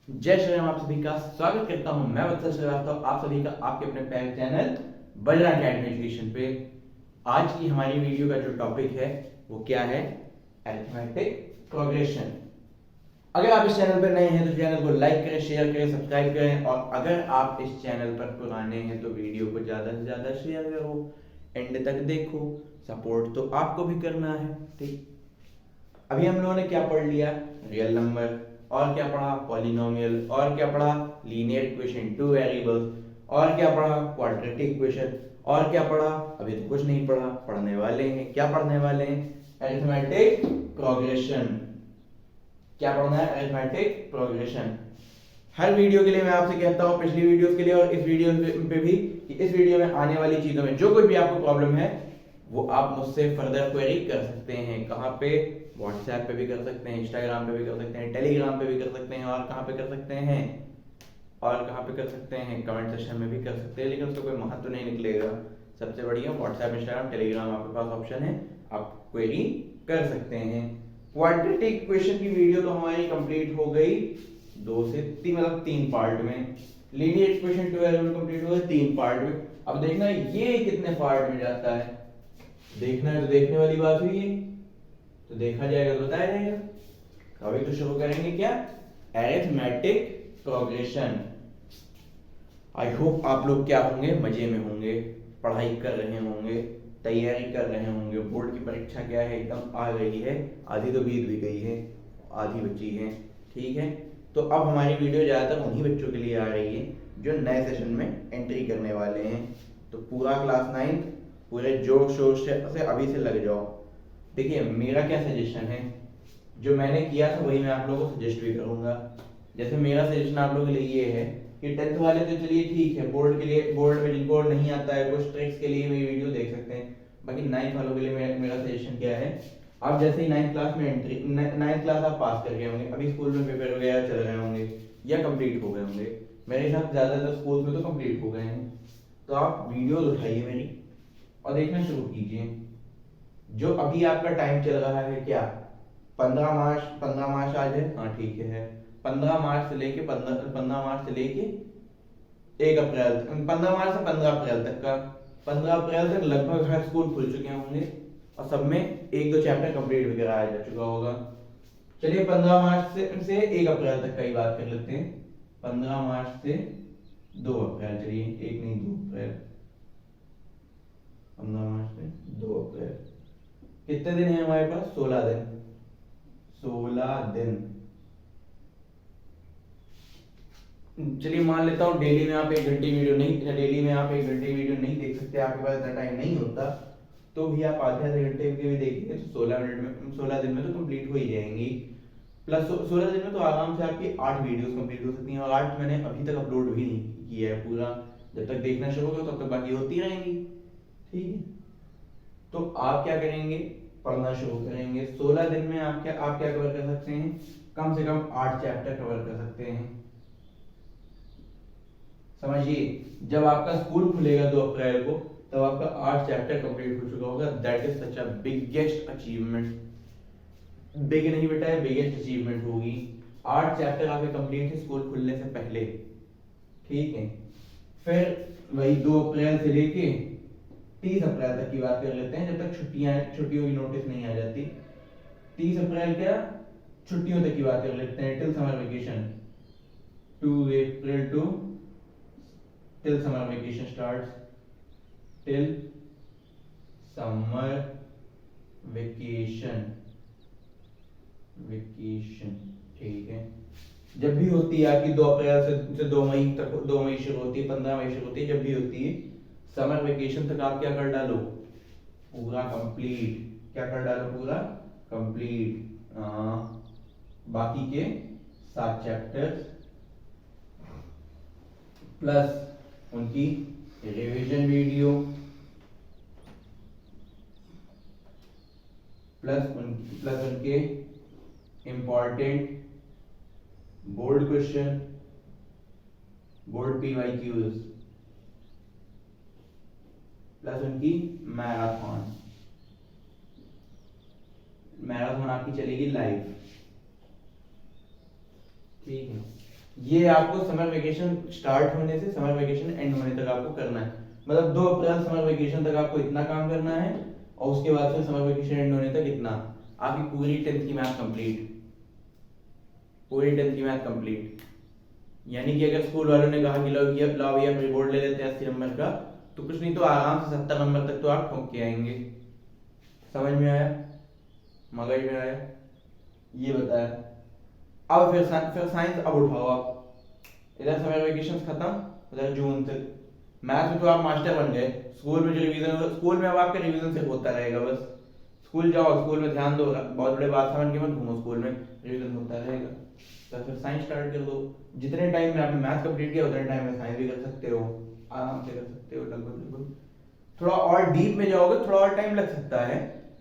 जय श्री राम। आप सभी का स्वागत करता हूं मैं वत्सल श्रीवास्तव, आप सभी का आपके अपने प्यारे चैनल बजरा अकेडमी एजुकेशन पे। आज की हमारी वीडियो का जो टॉपिक है वो क्या है? Arithmetic progression. अगर आप इस चैनल पर नए हैं तो चैनल को लाइक करें, शेयर करें, सब्सक्राइब करें, और अगर आप इस चैनल पर पुराने हैं तो वीडियो को ज़्यादा से ज़्यादा शेयर करो, एंड तक देखो। सपोर्ट तो आपको भी करना है, ठीक। अभी हम लोगों ने क्या पढ़ लिया? Real number. और क्या पढ़ा? पॉलिनोमियल। और क्या पढ़ा? Linear equation, two variables. और क्या पढ़ा? Quadratic equation. और क्या पढ़ा? अभी तो कुछ नहीं पढ़ा, पढ़ने वाले हैं। क्या पढ़ने वाले हैं? Arithmetic progression. क्या पढ़ना है? Arithmetic progression. हर वीडियो के लिए मैं आपसे कहता हूं, पिछली वीडियोस के लिए और इस वीडियो पे भी, कि इस वीडियो में आने वाली चीजों में जो कोई भी आपको प्रॉब्लम है वो आप मुझसे फर्दर क्वेरी कर सकते हैं। कहाँ पे? व्हाट्सएप पे भी कर सकते हैं, इंस्टाग्राम पे भी कर सकते हैं, टेलीग्राम पे भी कर सकते हैं, और कहाँ पे कर सकते हैं? और कहाँ पे कर सकते हैं? कमेंट सेक्शन में भी कर सकते हैं, लेकिन उसका कोई महत्व नहीं निकलेगा। सबसे बढ़िया व्हाट्सएप, इंस्टाग्राम, टेलीग्राम आपके पास ऑप्शन है, आप क्वेरी कर सकते हैं। क्वाड्रेटिक इक्वेशन की वीडियो तो हमारी कंप्लीट हो गई 2 से 3, मतलब 3 पार्ट में। लीनियर इक्वेशन 12 कंप्लीट हो गए 3 पार्ट में। अब देखना ये कितने पार्ट में जाता है, देखना है तो देखने वाली बात हुई है, तो देखा जाएगा तो बताया जाएगा। अभी तो शुरू करेंगे क्या? Arithmetic progression. आई होप आप लोग क्या होंगे? मजे में होंगे, पढ़ाई कर रहे होंगे, तैयारी कर रहे होंगे। बोर्ड की परीक्षा क्या है, एकदम आ गई है, आधी तो बीत भी गई है, आधी बची है, ठीक है। तो अब हमारी वीडियो ज़्यादातर उन्हीं बच्चों के लिए आ रही है जो नए सेशन में एंट्री करने वाले हैं। तो पूरा क्लास 9 पूरे जोर शोर से अभी से लग जाओ। देखिए मेरा क्या सजेशन है, जो मैंने किया था वही मैं आप लोगों को सजेस्ट भी करूंगा। जैसे मेरा सजेशन आप लोगों के लिए ये है कि 10th वाले तो चलिए ठीक है, बोर्ड के लिए, बोर्ड में जिनको नहीं आता है कुछ ट्रिक्स के लिए मेरी वीडियो देख सकते हैं। बाकी 9th वालों के लिए मेरा सजेशन क्या है, आप जैसे ही 9th क्लास में एंट्री, 9th क्लास आप पास कर गए होंगे, अभी स्कूल में पेपर वगैरह चल रहे होंगे या कंप्लीट हो गए होंगे, मेरे हिसाब से ज़्यादातर स्कूल में तो कंप्लीट हो गए हैं। तो आप वीडियो उठाइए मेरी और देखना शुरू कीजिए। जो अभी आपका टाइम चल रहा है क्या, 15 मार्च, 15 मार्च आज है, हाँ ठीक है। 15 मार्च से लेके 15 मार्च से लेके 1 अप्रैल, 15 मार्च से 15 अप्रैल तक का, 15 अप्रैल तक लगभग हर स्कूल खुल चुके होंगे और सब में 1-2 चैप्टर कंप्लीट भी कराया जा चुका होगा। चलिए 15 मार्च से 1 अप्रैल तक का ही बात कर लेते हैं। 15 मार्च से 2 अप्रैल, चलिए एक नहीं 2 अप्रैल, 15 मार्च से 2 अप्रैल, कितने दिन है हमारे पास? 16 दिन। 16 दिन। चलिए मान लेता हूँ डेली में आप 1 घंटे वीडियो नहीं, डेली में आप 1 घंटे वीडियो नहीं देख सकते, आपके पास इतना टाइम नहीं होता, तो भी आप आधे घंटे के भी देखेंगे तो 16 मिनट में, 16 दिन में तो कंप्लीट हो ही जाएंगी। प्लस 16 दिन में तो आराम से आपकी 8 वीडियोस कंप्लीट हो सकती हैं, और 8 मैंने अभी तक अपलोड भी नहीं किया है पूरा। जब तक देखना शुरू होगा तब तक बाकी होती रहेंगी, ठीक है। तो आप क्या करेंगे? पढ़ना शुरू करेंगे। 16 दिन में आप क्या कवर कर सकते हैं? कम से कम 8 चैप्टर कवर कर सकते हैं। समझिए, जब आपका स्कूल खुलेगा 2 अप्रैल को, तब आपका 8 चैप्टर कंप्लीट हो चुका होगा। That is such a biggest achievement. Big नहीं बेटा, है बिगेस्ट अचीवमेंट होगी। 8 चैप्टर आपके कंप्लीट है स्कूल खुलने से पहले, ठीक है। फिर वही 2 अप्रैल से लेके 30 अप्रैल तक की बात कर लेते हैं, जब तक छुट्टियों की नोटिस नहीं आ जाती। 30 अप्रैल क्या, छुट्टियों तक की बात कर लेते हैं, till summer vacation. 2 April to till summer vacation starts, till summer vacation, vacation, ठीक है। जब भी होती है आपकी 2 अप्रैल से 2 मई तक, 2 मई शुरू होती है, 15 मई शुरू होती है, जब भी होती है समर वेकेशन तक आप क्या कर डालो? पूरा कंप्लीट। क्या कर डालो? पूरा कंप्लीट। बाकी के 7 चैप्टर्स प्लस उनकी रिवीजन वीडियो, प्लस उनके important board question, board PYQs, plus उनकी मैराथन। मैराथन आपकी चलेगी लाइव, ठीक है। ये आपको समर वेकेशन स्टार्ट होने से समर वेकेशन एंड होने तक आपको करना है। मतलब 2 अप्रैल समर वेकेशन तक आपको इतना काम करना है और उसके बाद फिर समर वेकेशन एंड होने तक इतना। आपकी पूरी 10th की मैथ कंप्लीट, पूरी 10th की मैथ कंप्लीट। यानी कि अगर स्कूल वालों ने कहा कि लो ये लाओ ये प्री बोर्ड ले लेते हैं 80 नंबर का, तो कुछ नहीं तो आराम से 70 नंबर तक तो आप ठोक के आएंगे। समझ में आया? मगज में आया? ये बताया। अब फिर साइंस अब उठाओ आप। इधर समर वेकेशन खत्म, उधर जून तक। मैथ्स में तो आप मास्टर बन गए। स्कूल में जो रिवीजन, स्कूल में अब आपका रिवीजन सिर्फ होता रहेगा बस। स्कूल जाओ, स्कूल में ध्यान दो, बहुत बड़े बात समझ के मत घूमो, स्कूल में रिवीजन होता रहेगा। तो फिर साइंस स्टार्ट कर दो। जितने टाइम में आपने मैथ कंप्लीट किया उतने टाइम में साइंस भी कर सकते हो, आराम से कर सकते हो, लगभग। थोड़ा और डीप में जाओगे थोड़ा और टाइम लग सकता है,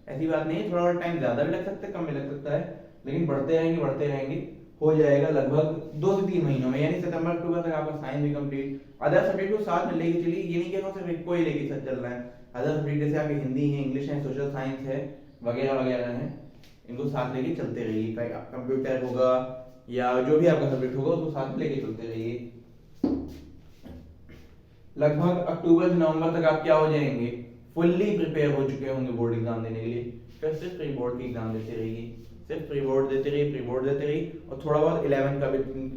ऐसी बात नहीं है, थोड़ा और टाइम ज्यादा भी लग सकता है, कम भी लग सकता है, लेकिन बढ़ते रहेंगे, हो जाएगा लगभग 2 से 3 महीनों में। यानी सितंबर अक्टूबर तक आपका साइंस भी कंप्लीट। अदर सब्जेक्ट को साथ में लेके चलिए, ये नहीं कह रहा हूँ सिर्फ एक को ही लेके साथ चल रहा है। अदर सब्जेक्ट जैसे आपकी हिंदी है, इंग्लिश है, सोशल साइंस है, वगैरह वगैरह है, इनको साथ लेके चलते रहिए। कंप्यूटर होगा या जो भी आपका सब्जेक्ट होगा उसको साथ में लेके चलते रहिए। लगभग अक्टूबर से नवंबर तक आप क्या हो जाएंगे, फुल्ली प्रिपेयर हो चुके होंगे बोर्ड एग्जाम देने के लिए। फिर सिर्फ प्री बोर्ड के एग्जाम देते रहिए, सिर्फ प्री बोर्ड देते रहिए, प्री बोर्ड देते रहिए, और थोड़ा बहुत 11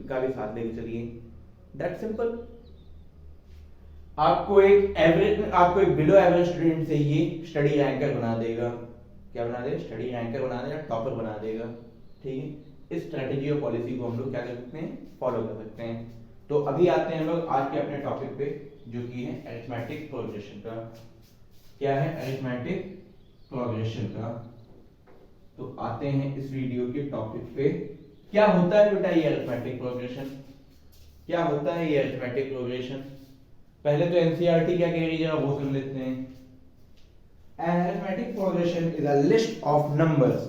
का भी साथ लेके चलिए। That simple. आपको एक बिलो एवरेज स्टूडेंट से ये स्टडी रैंकर बना देगा। क्या बना देगा? स्टडी रैंकर बना देगा, टॉपर बना देगा। ठीक है, इस स्ट्रेटेजी और पॉलिसी को हम लोग क्या कर सकते हैं, फॉलो कर सकते हैं। तो अभी आते हैं हम लोग आज के अपने टॉपिक पे, जो कि है अरिथमेटिक प्रोग्रेशन का। क्या है? अरिथमेटिक प्रोग्रेशन का। तो आते हैं इस वीडियो के टॉपिक पे। क्या होता है बेटा ये अरिथमेटिक प्रोग्रेशन? क्या होता है ये अरिथमेटिक प्रोग्रेशन? पहले तो एनसीईआरटी क्या कह रही है जरा वो सुन लेते हैं। An arithmetic progression is a list of numbers.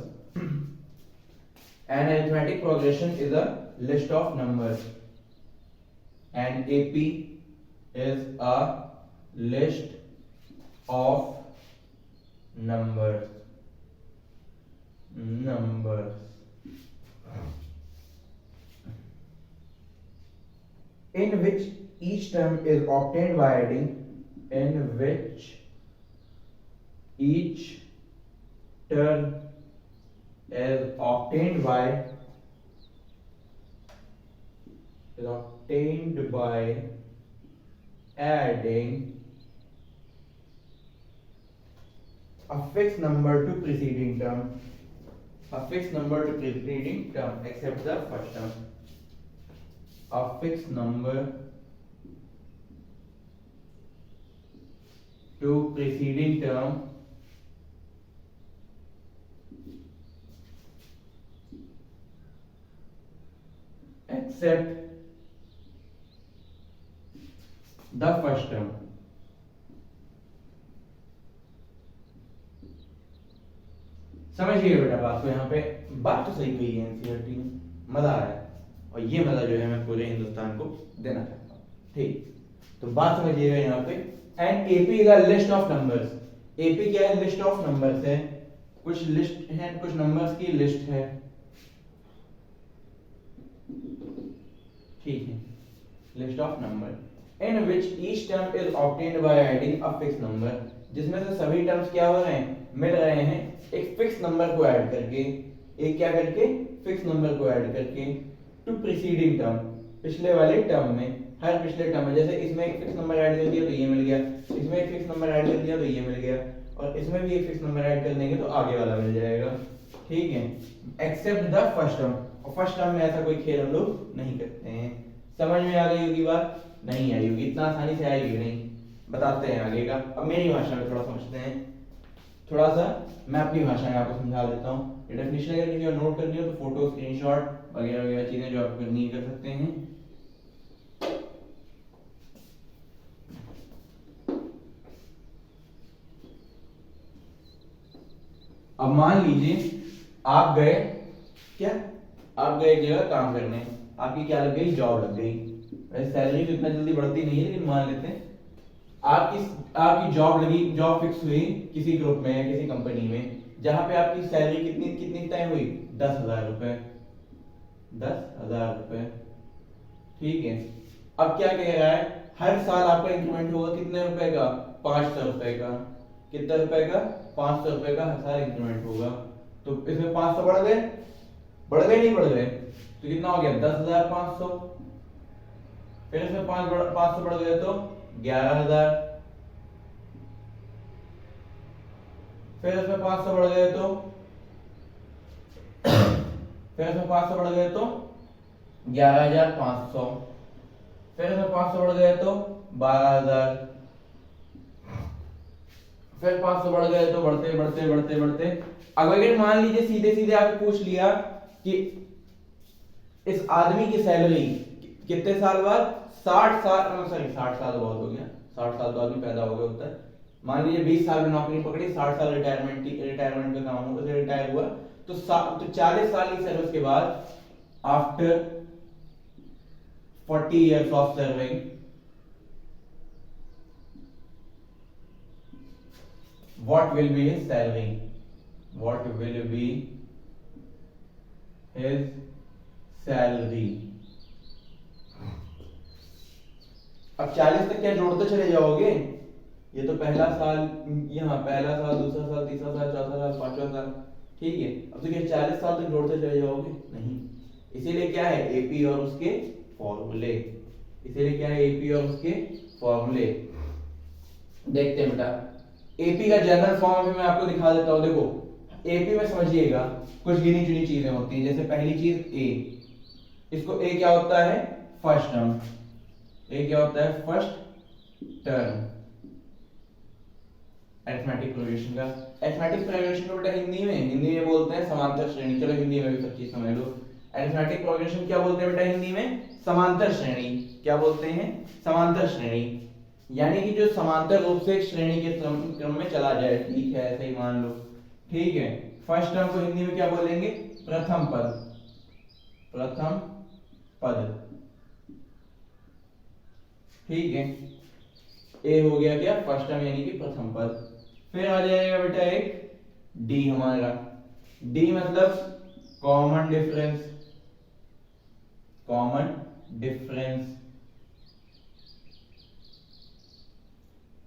An arithmetic progression is a list of numbers. An AP is a list of numbers. In which each term is obtained by adding. In which each term is obtained by adding a fixed number to preceding term, except the first term. A fixed number to preceding term except the first term. समझिए बेटा बात को, यहाँ पे बात तो सही कही है एनसीईआरटी ने, मजा आ रहा है, और ये मजा जो है मैं पूरे हिंदुस्तान को देना चाहता हूँ। ठीक, तो बात समझिएगा यहाँ पे। And AP is a list of numbers. AP क्या है? लिस्ट ऑफ नंबर्स है, कुछ लिस्ट है, कुछ नंबर्स की लिस्ट है। ठीक है, list of number in which each term is obtained by adding a fix number, जिसमें से सभी टर्म्स क्या हो रहे हैं, मिल रहे हैं एक फिक्स नंबर को ऐड करके। एक क्या करके? फिक्स नंबर को ऐड करके। टू प्रीसीडिंग टर्म, पिछले वाले टर्म में, हर पिछले टर्म में। जैसे इसमें एक फिक्स नंबर ऐड कर दिया तो ये मिल गया, इसमें एक फिक्स नंबर ऐड कर दिया तो ये मिल गया, और इसमें भी एक फिक्स नंबर ऐड कर देंगे तो आगे वाला मिल जाएगा। ठीक है, एक्सेप्ट द फर्स्ट टर्म। और फर्स्ट टर्म में ऐसा कोई खेल हम लोग नहीं करते हैं। समझ में आ गई होगी बात? नहीं आई होगी, इतना आसानी से आएगी नहीं, बताते हैं आगे का। अब मेरी भाषा में थोड़ा समझते हैं, थोड़ा सा मैं अपनी भाषा में आपको समझा देता हूँ। ये डेफिनेशन अगर किसी को नोट करनी हो तो फोटो, स्क्रीनशॉट वगैरह वगैरह चीजें जो आपको करनी कर सकते हैं। अब मान लीजिए आप गए, क्या आप गए एक जगह काम करने, आपकी क्या लग गई? जॉब लग गई। वैसे सैलरी तो इतना जल्दी बढ़ती नहीं है, लेकिन मान लेते हैं आपकी जॉब लगी, जॉब फिक्स हुई किसी ग्रुप में या किसी कंपनी में, जहां पे आपकी सैलरी कितनी टाइम हुई? 10,000 रुपए। 10,000 रुपए। ठीक है। अब क्या कह रहा है, हर साल आपका इंक्रीमेंट होगा कितने रुपए का, 500 रुपए का। कितने रुपए का, 500 रुपए का हर साल इंक्रीमेंट होगा। तो इसमें 500 बढ़ गए, बढ़ गए नहीं बढ़ गए, तो कितना हो गया 10,500। फिर इसमें 500 बढ़ गए तो 11,000। फिर इसमें 500 बढ़ गए तो फिर इसमें 500 बढ़ गए तो 11,500। फिर इसमें 500 बढ़ गए तो 12,000। फिर 500 बढ़ गए तो बढ़ते बढ़ते बढ़ते बढ़ते, अगर मान लीजिए सीधे सीधे आपको पूछ लिया कि इस आदमी की सैलरी कितने साल बाद, 60 साल, सॉरी 60 साल बहुत हो गया, 60 साल तो आदमी पैदा हो गया होता है। मान लीजिए 20 साल में नौकरी पकड़ी, 60 साल रिटायरमेंट का काम हुआ, रिटायर हुआ, तो 40 साल की सर्विस के बाद, after 40 years of serving, what will be his salary, what will be his salary। अब 40 तक क्या जोड़ते चले जाओगे, ये तो पहला साल, यहाँ पहला साल, दूसरा साल, तीसरा साल, चौथा साल, पांचवा साल, ठीक है। अब तो क्या 40 साल तक जोड़ते चले जाओगे, नहीं। इसीलिए क्या है, एपी और उसके फॉर्मूले, इसीलिए क्या है, एपी और उसके फॉर्मूले। देखते हैं बेटा, एपी का जनरल फॉर्म अभी मैं आपको दिखा देता हूं। देखो एपी में समझिएगा कुछ गिनी चुनी चीजें होती हैं, जैसे पहली चीज ए, इसको ए क्या होता है, फर्स्ट टर्म। ए क्या होता है, फर्स्ट टर्म अरिथमेटिक प्रोग्रेशन का। अरिथमेटिक प्रोग्रेशन को बेटा हिंदी में बोलते हैं समांतर श्रेणी। चलो हिंदी में भी सब चीज समझ लो। अरिथमेटिक प्रोग्रेशन क्या बोलते हैं बेटा हिंदी में, समांतर श्रेणी। क्या बोलते हैं, समांतर श्रेणी, यानी कि जो समांतर रूप से एक श्रेणी के क्रम में चला जाए, ठीक है, ऐसे ही मान लो, ठीक है। फर्स्ट टर्म को हिंदी में क्या बोलेंगे, प्रथम पद, प्रथम पद, ठीक है। ए हो गया क्या, फर्स्ट टर्म यानी कि प्रथम पद। फिर आ जाएगा बेटा एक डी हमारा, डी मतलब कॉमन डिफरेंस, कॉमन डिफरेंस,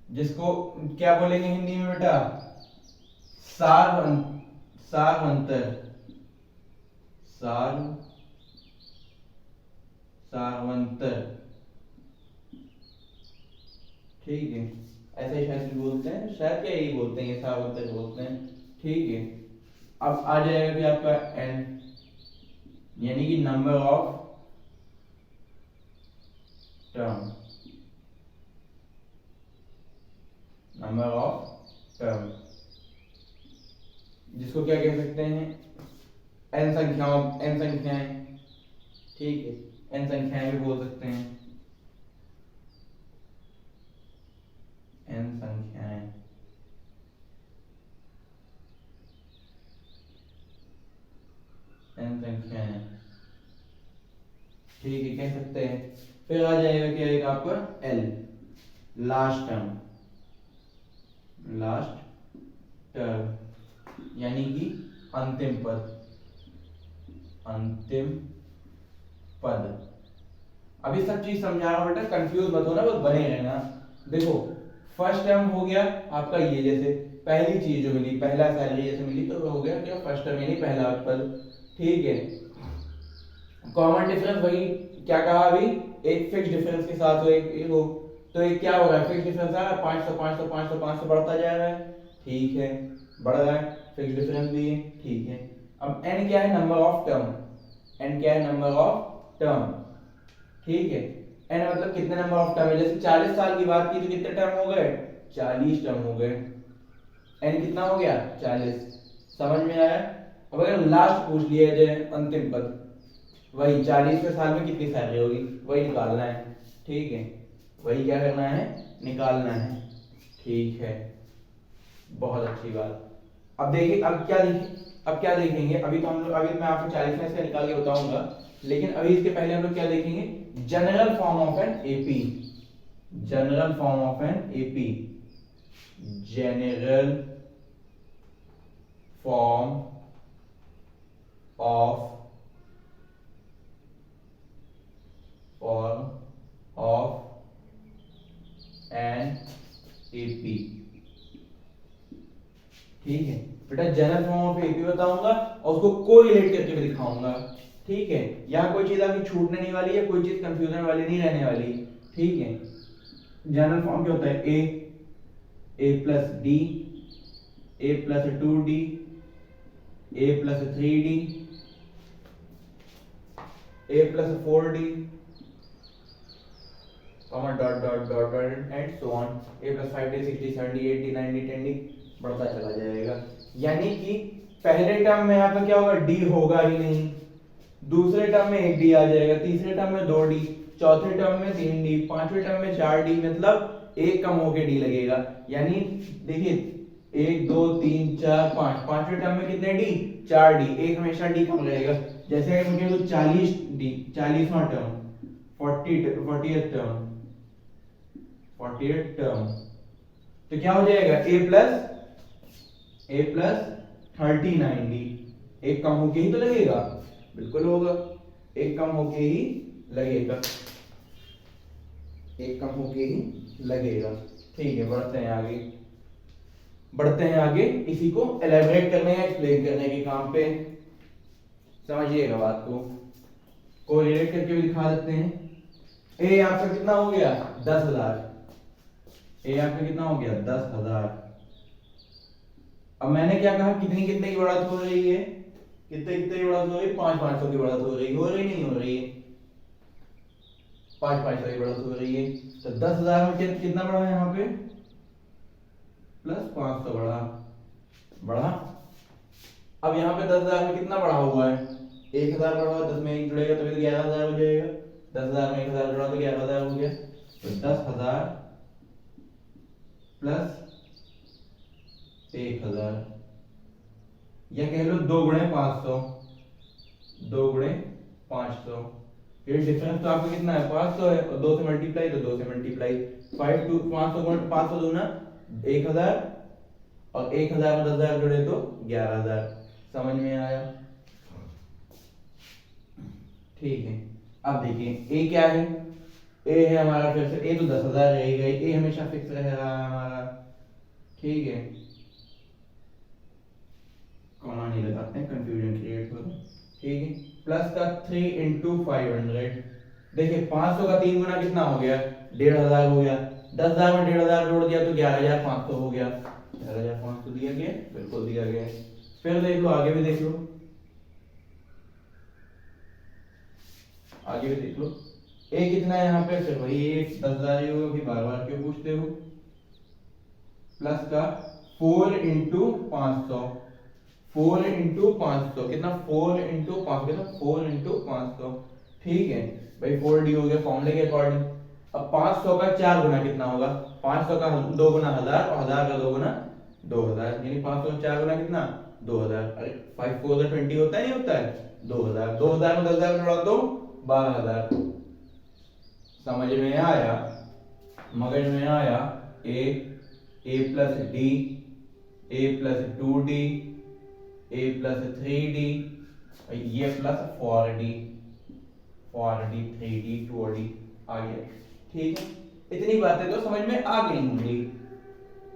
जिसको क्या बोलेंगे हिंदी में बेटा, सारवंतर, सारवंतर, ठीक है। ऐसे शायद बोलते हैं, शायद क्या यही बोलते हैं, सारवंतर बोलते हैं, ठीक है। अब आ जाएगा कि आपका एन, यानी कि number of term, number of term, जिसको क्या कह सकते हैं, एन संख्याएं, ठीक है, एन संख्याएं भी बोल सकते हैं, एन संख्याएं, एन संख्याएं, ठीक है, कह सकते हैं। फिर आ जाएगा क्या एक आपका L, last term, last term, यानी कि अंतिम पद, अंतिम पद। अभी सब चीज समझा रहा हूं बेटा, कंफ्यूज मत होना, बस बने रहना। देखो फर्स्ट टर्म हो गया आपका, ये जैसे पहली चीज जो मिली, पहला सैलरी जैसे मिली, तो हो गया क्या, फर्स्ट टर्म यानी पहला पद, ठीक है। कॉमन डिफरेंस वही क्या कहा अभी, एक फिक्स डिफरेंस के साथ हो, एक हो, तो एक क्या हो रहा है, फिक्स डिफरेंस आ रहा है, 500 500 500 500 बढ़ता जा रहा है, ठीक है, बढ़ रहा है, फिक्स डिफरेंस भी है, ठीक है। अब n क्या है, नंबर ऑफ टर्म, n क्या है, नंबर ऑफ टर्म, ठीक है। n मतलब कितने नंबर ऑफ टर्म है, जैसे 40 साल की बात की तो कितने टर्म हो गए, 40 टर्म हो गए, n कितना हो गया, 40। समझ में आया। अब अगर लास्ट पूछ लिया जाए अंतिम पद, वही 40वें साल में कितनी सैलरी होगी, वही निकालना है, ठीक है, वही क्या करना है, निकालना है, ठीक है, बहुत अच्छी बात। अब देखिए, अब क्या देखेंगे, अभी तो हम लोग, अभी मैं आपको 40 में से निकाल के बताऊंगा, लेकिन अभी इसके पहले हम लोग क्या देखेंगे, general form of an AP, general form of an AP, general form of, for ठीक है बेटा, जनरल फॉर्म ऑफ एपी बताऊंगा और उसको कोरिलेट करके भी दिखाऊंगा। ठीक है, यहाँ कोई चीज आपकी छूटने नहीं वाली है, कोई चीज कंफ्यूजन वाली नहीं रहने वाली। ठीक है, जनरल फॉर्म क्या होता है, A plus D, A plus 2d, A plus 3d, A plus 4d, comma dot dot dot dot and so on, A plus 5d, 6d, 7d, 8d, 9d, 10d बढ़ता चला जाएगा। यानी कि पहले टर्म में यहाँ पे क्या होगा, डी होगा ही नहीं, दूसरे टर्म में एक डी आ जाएगा, तीसरे टर्म में 2d, चौथे टर्म में 3d, पांचवें टर्म में 4d, मतलब एक कम होके डी लगेगा। यानी देखिए 1 2 3 4 5, पांचवें टर्म में कितने डी, 4d, एक हमेशा डी कम रहेगा। जैसे अगर मुझे तो 40d, 40वां term, 40th term, 40th term, तो क्या हो जाएगा, ए प्लस 39d, एक कम होके ही तो लगेगा, बिल्कुल होगा, एक कम होके ही लगेगा, एक कम होके ही लगेगा। ठीक है, बढ़ते हैं आगे, बढ़ते हैं आगे, इसी को एलैबोरेट करने या एक्सप्लेन करने के काम पे, समझिएगा बात को, कोरिलेट करके भी दिखा देते हैं। ए आपका कितना हो गया, 10,000, ए आपका कितना हो गया, 10,000। अब मैंने क्या कहा, कितनी कितने की बढ़त हो रही है, कितने कितने की बढ़त हो रही है, 500 की बढ़त हो रही नहीं हो रही है, 500 की बढ़त हो रही है। तो 10,000 में कितना बढ़ा है यहाँ पे, प्लस 500 बढ़ा। अब यहाँ पे 10,000 में कितना बढ़ा हुआ है, 1,000 बढ़ा हुआ, 10 में 1 जुड़ेगा तो 11,000 हो जाएगा, 10,000 में 1,000 जुड़ा तो 11,000 हो गया। तो 10,000 प्लस 1,000, या कह लो 2 गुणे 500, 2 गुणे 500, ये डिफरेंस तो आपका कितना है, 500 है, और 2 से मल्टीप्लाई तो 2 से मल्टीप्लाई, 5 टू 500 गुणे 500 दूना 1,000, और 1,000 में 10,000 जुड़े तो 11,000। समझ में आया? ठीक है, अब देखिए ए क्या है, ए है हमारा, फिर से ए तो 10,000 रहेगा, ए हमेशा फिक्स रह रहा है हमारा। ठीक है, कॉमा नहीं लगाते हैं, कंफ्यूजन क्रिएट होता है। ठीक है, प्लस का 3 इंटू 500, देखिए 500 का 3 गुना कितना हो गया, 1,500 हो गया, 10,000 में 1,500 जोड़ दिया तो 11,500 हो गया, 11,500 दिया गया, बिल्कुल दिया गया। फिर देख लो, आगे भी देख लो, आगे भी देख लो, ए कितना है यहाँ पे, फिर वही 10,000 ही होगा, बार बार क्यों पूछते हो। प्लस का 4 इंटू 500, 4 इंटू 500 कितना, 4 इंटू 500 कितना, 4 इंटू 500। ठीक है भाई, 4d हो गया फॉर्मूले के अकॉर्डिंग। अब 500 का 4 गुना कितना होगा, 500 का 2 गुना 1000, और 1000 का 2 गुना 2000, यानी 500 का 4 गुना कितना, 2000। अरे 5 4 20 होता है, नहीं होता है, 2000, 2000 में 10,000 जोड़ा तो 12,000। समझ में आया, मगज में आया, ए plus D, A plus 2d, A plus 3d, ये प्लस 4d, 3d 2d आ गया। ठीक है, इतनी बातें तो समझ में आ गई होंगी,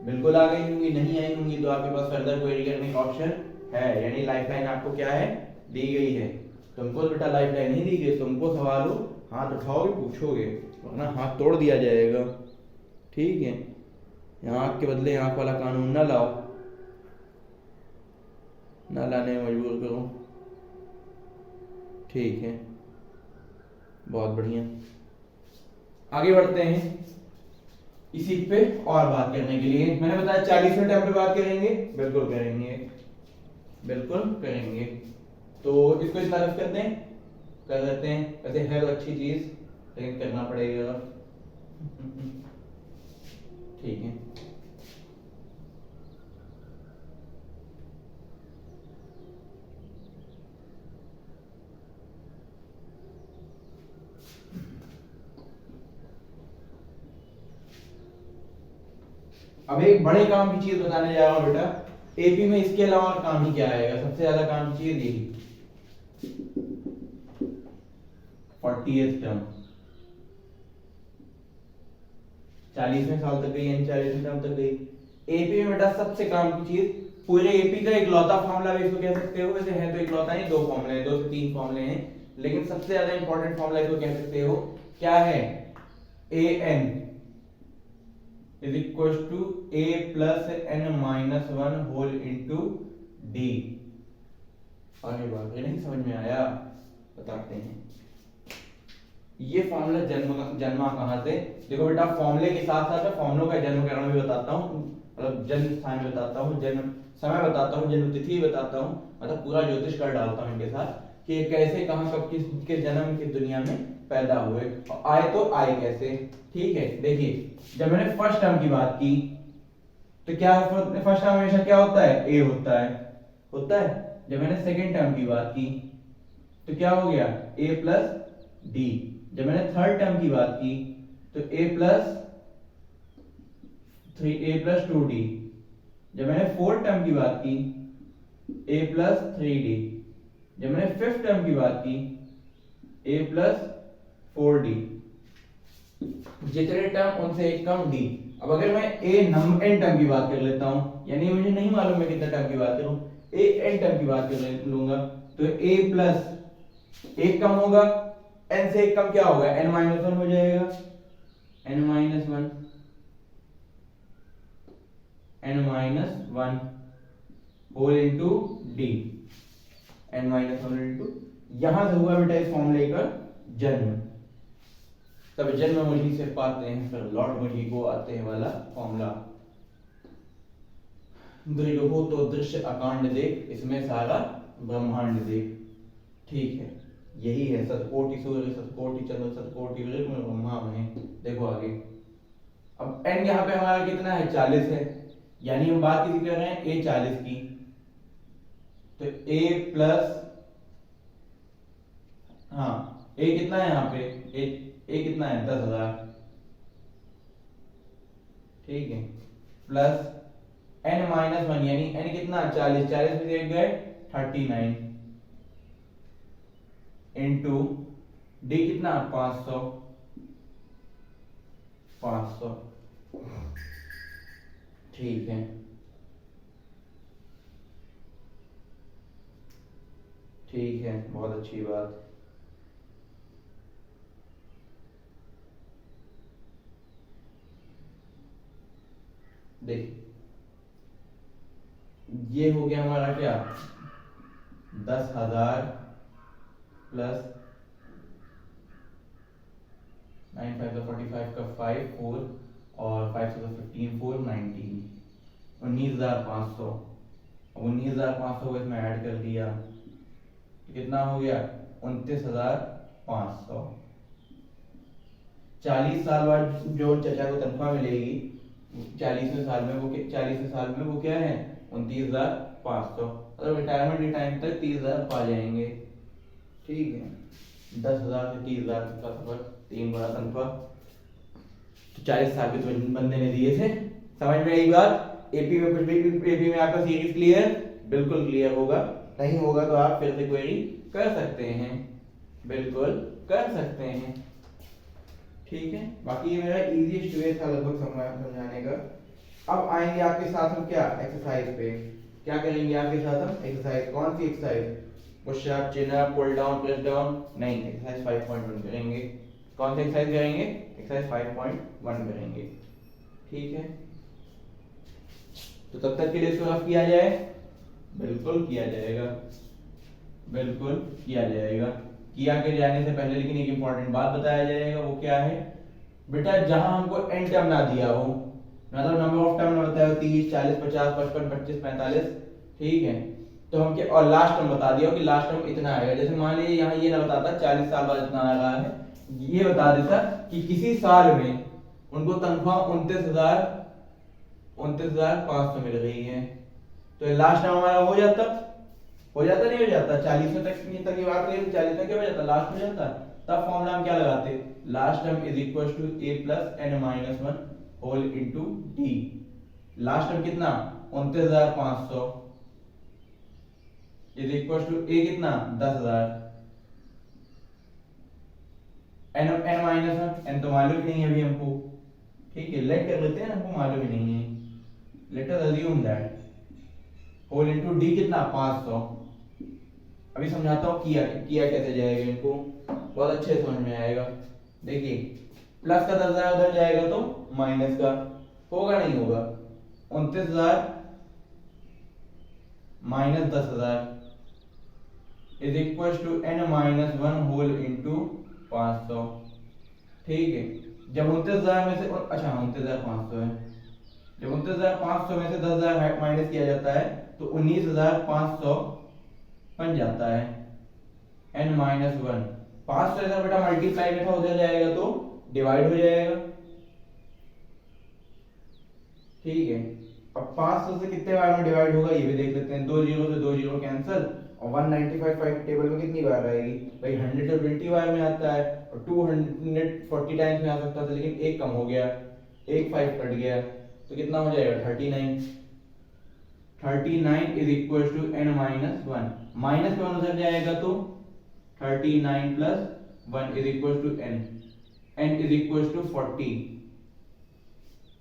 बिल्कुल आ गई होंगी, नहीं आई होंगी तो आपके पास फर्दर क्वेरी करने का ऑप्शन है, यानी लाइफलाइन आपको क्या है, दी गई है। तुमको बेटा लाइफलाइन नहीं दी गई, तुमको सवाल हो हाथ उठाओगे पूछोगे, वरना हाथ तोड़ दिया जाएगा। ठीक है, यहाँ आँख के बदले आँख वाला कानून ना लाओ, ना लाने में मजबूर करो। ठीक है, बहुत बढ़िया, आगे बढ़ते हैं इसी पे और बात करने के लिए। मैंने बताया 40वें टर्म पे बात करेंगे, बिल्कुल करेंगे, बिल्कुल करेंगे। तो इसको इस तरफ करते हैं, कर देते हैं, वैसे है तो अच्छी चीज लेकिन करना पड़ेगा। ठीक है, अब एक बड़े काम की चीज बताने जा रहा हूं बेटा, एपी में इसके अलावा काम ही क्या आएगा, सबसे ज्यादा काम की चीज यही 40th टर्म, 40वें साल तक गई, यानी 40वें टर्म तक गई। एपी में बेटा सबसे काम की चीज पूरे एपी का इकलौता फॉर्मूला भी इसको कह सकते हो। वैसे है तो इकलौता नहीं, दो फॉर्मूले हैं, 2 से 3 फॉर्मूले हैं, लेकिन सबसे ज्यादा इंपॉर्टेंट फॉर्मूला इसको कह सकते हो। क्या है? an is equal to a plus n minus 1 whole into d। आगे बात नहीं समझ में आया? बताते हैं। ये फॉर्मूला जन्मा कहां से? देखो बेटा, फॉर्मूले के साथ साथ मैं फॉर्मूलों का जन्म कारण भी बताता हूँ, मतलब जन्म स्थान भी बताता हूँ, जन्म समय बताता हूँ, जन्म तिथि बताता हूँ, मतलब पूरा ज्योतिष कर डालता हूँ इनके साथ कि ये कैसे कहां कब किसके जन्म किस दुनिया में पैदा हुए और आए तो आए कैसे। ठीक है, देखिए जब मैंने फर्स्ट टर्म की बात की तो क्या फर्स्ट टर्म हमेशा क्या होता है? ए होता है। जब मैंने सेकेंड टर्म की बात की तो क्या हो गया? ए प्लस डी। जब मैंने थर्ड टर्म की बात की तो a प्लस 2d। जब मैंने फोर्थ टर्म की बात की a प्लस 3d। जब मैंने फिफ्थ टर्म की बात की a प्लस 4d। जितने टर्म उनसे एक कम d। अब अगर मैं n टर्म की बात कर लेता हूं, यानी मुझे नहीं मालूम मैं कितना टर्म की बात करूं, n टर्म की बात कर लूंगा तो a प्लस एक कम होगा, n से एक कम क्या होगा? n माइनस 1 हो जाएगा, n minus 1 whole into d, n minus 1 into. यहां से हुआ बेटा इस फॉर्मूले का जन्म। तब जन्म मुझी से पाते हैं फिर लौट मुझी को आते हैं वाला फॉर्मूला। दृढ़ हो तो दृश्य अकांड देख, इसमें सारा ब्रह्मांड देख। ठीक है, यही है सतकोटि सूर्य सतकोटि चंद्र सतकोटि ब्रह्मा में। देखो आगे, अब n यहाँ पे हमारा कितना है? 40 है, यानी हम बात किसी कर रहे हैं a 40 की, तो a प्लस, हाँ a कितना है यहाँ पे? a कितना है? 10,000। ठीक है, प्लस n माइनस 1 यानी n कितना? 40, 40 में से एक गए 39 इंटू डी कितना? 500। ठीक है, ठीक है, बहुत अच्छी बात। देख, ये हो गया हमारा क्या? 10,000 प्लस 9 5 45 का 5 4 और 5 से 15 4 19 19,500। 19,500 को इसमें ऐड कर दिया तो कितना हो गया? 29,500। 40 साल बाद जो चचा को तनख्वाह मिलेगी 40वें साल में, वो 40वें साल में वो क्या है? 29,500। मतलब रिटायरमेंट के टाइम तक 30,000 पा जाएंगे। ठीक है, 10,000 से 30,000 का सफर, 3 गुना तनख्वाह। तो 40 साल के तो बंदे ने दिए थे। समझ में आई बात? एपी में आपका सीरीज क्लियर? बिल्कुल क्लियर होगा। नहीं होगा तो आप फिर से क्वेरी कर सकते हैं, बिल्कुल कर सकते हैं। ठीक है, बाकी ये मेरा इजीएस्ट वे था लगभग समझाने का। अब आएंगे आपके साथ हम क्या? एक्सरसाइज पे। क्या करेंगे आपके साथ हम? एक्सरसाइज। कौन सी exercise? Push up, chin up, pull down, press down? नहीं, एक्सरसाइज 5.1 करेंगे। कौन सी एक्सरसाइज करेंगे? एक्सरसाइज 5.1 करेंगे। ठीक है, तो तब तक के लिए इसको रफ किया जाए। बिल्कुल किया जाएगा, बिल्कुल किया जाएगा। किया के जाने से पहले लेकिन एक इंपॉर्टेंट बात बताया जाएगा, वो क्या है बेटा? जहां हमको n टर्म ना दिया हो, मतलब नंबर ऑफ टर्म ना बताया हो 30 40 50 55 25 45, ठीक है, तो हम क्या, और लास्ट टर्म बता दिया हो कि लास्ट टर्म इतना आएगा। जैसे मान लीजिए यहाँ ये ना बताता 40 साल बाद इतना आ रहा है, ये बता देता कि किसी साल में उनको तनख्वाह 29,500 मिल रही है, तो लास्ट टर्म हमारा हो जाता नहीं हो जाता? 40 तक की बात करें, 40 में क्या हो जाता? लास्ट हो जाता। तब फॉर्मूला हम क्या लगाते? Last term is equal to a plus n minus 1 whole into d. Last term कितना? 29,500 इज इक्वल टू a कितना? 10,000। n माइनस 1, n तो मालूम ही नहीं है अभी हमको। ठीक है, लेट कर लेते हैं, हमको मालूम ही नहीं है। Let us assume that whole into d कितना 500। अभी समझाता हूँ किया किया कैसे जाएगा, इनको बहुत अच्छे से समझ में आएगा। देखिए प्लस का 10,000 उधर जाएगा तो माइनस का होगा, नहीं होगा। 29,000 minus 10,000 is equal to n minus 1 whole into 500। ठीक है, जब 29,000 में से, अच्छा 29,500 है, जब 29,500 में से 10,000 माइनस किया जाता है तो 19,500 बन जाता है n माइनस 1। 500 इधर बेटा मल्टीप्लाई में था, उधर जाएगा तो डिवाइड हो जाएगा। ठीक है, अब 500 से कितने बार में डिवाइड होगा ये भी देख लेते हैं। 2 जीरो से 2 जीरो कैंसिल, और 195 टेबल में कितनी बार आएगी भाई, 100 तो 20 बार में आता है, और 240 टाइम्स में आ सकता था, लेकिन एक कम हो गया, एक 5 कट गया, तो कितना हो जाएगा 39। 39 is equal to n minus 1, minus में 1 उधर जाएगा तो 39 plus 1 is equal to n, n is equal to 40।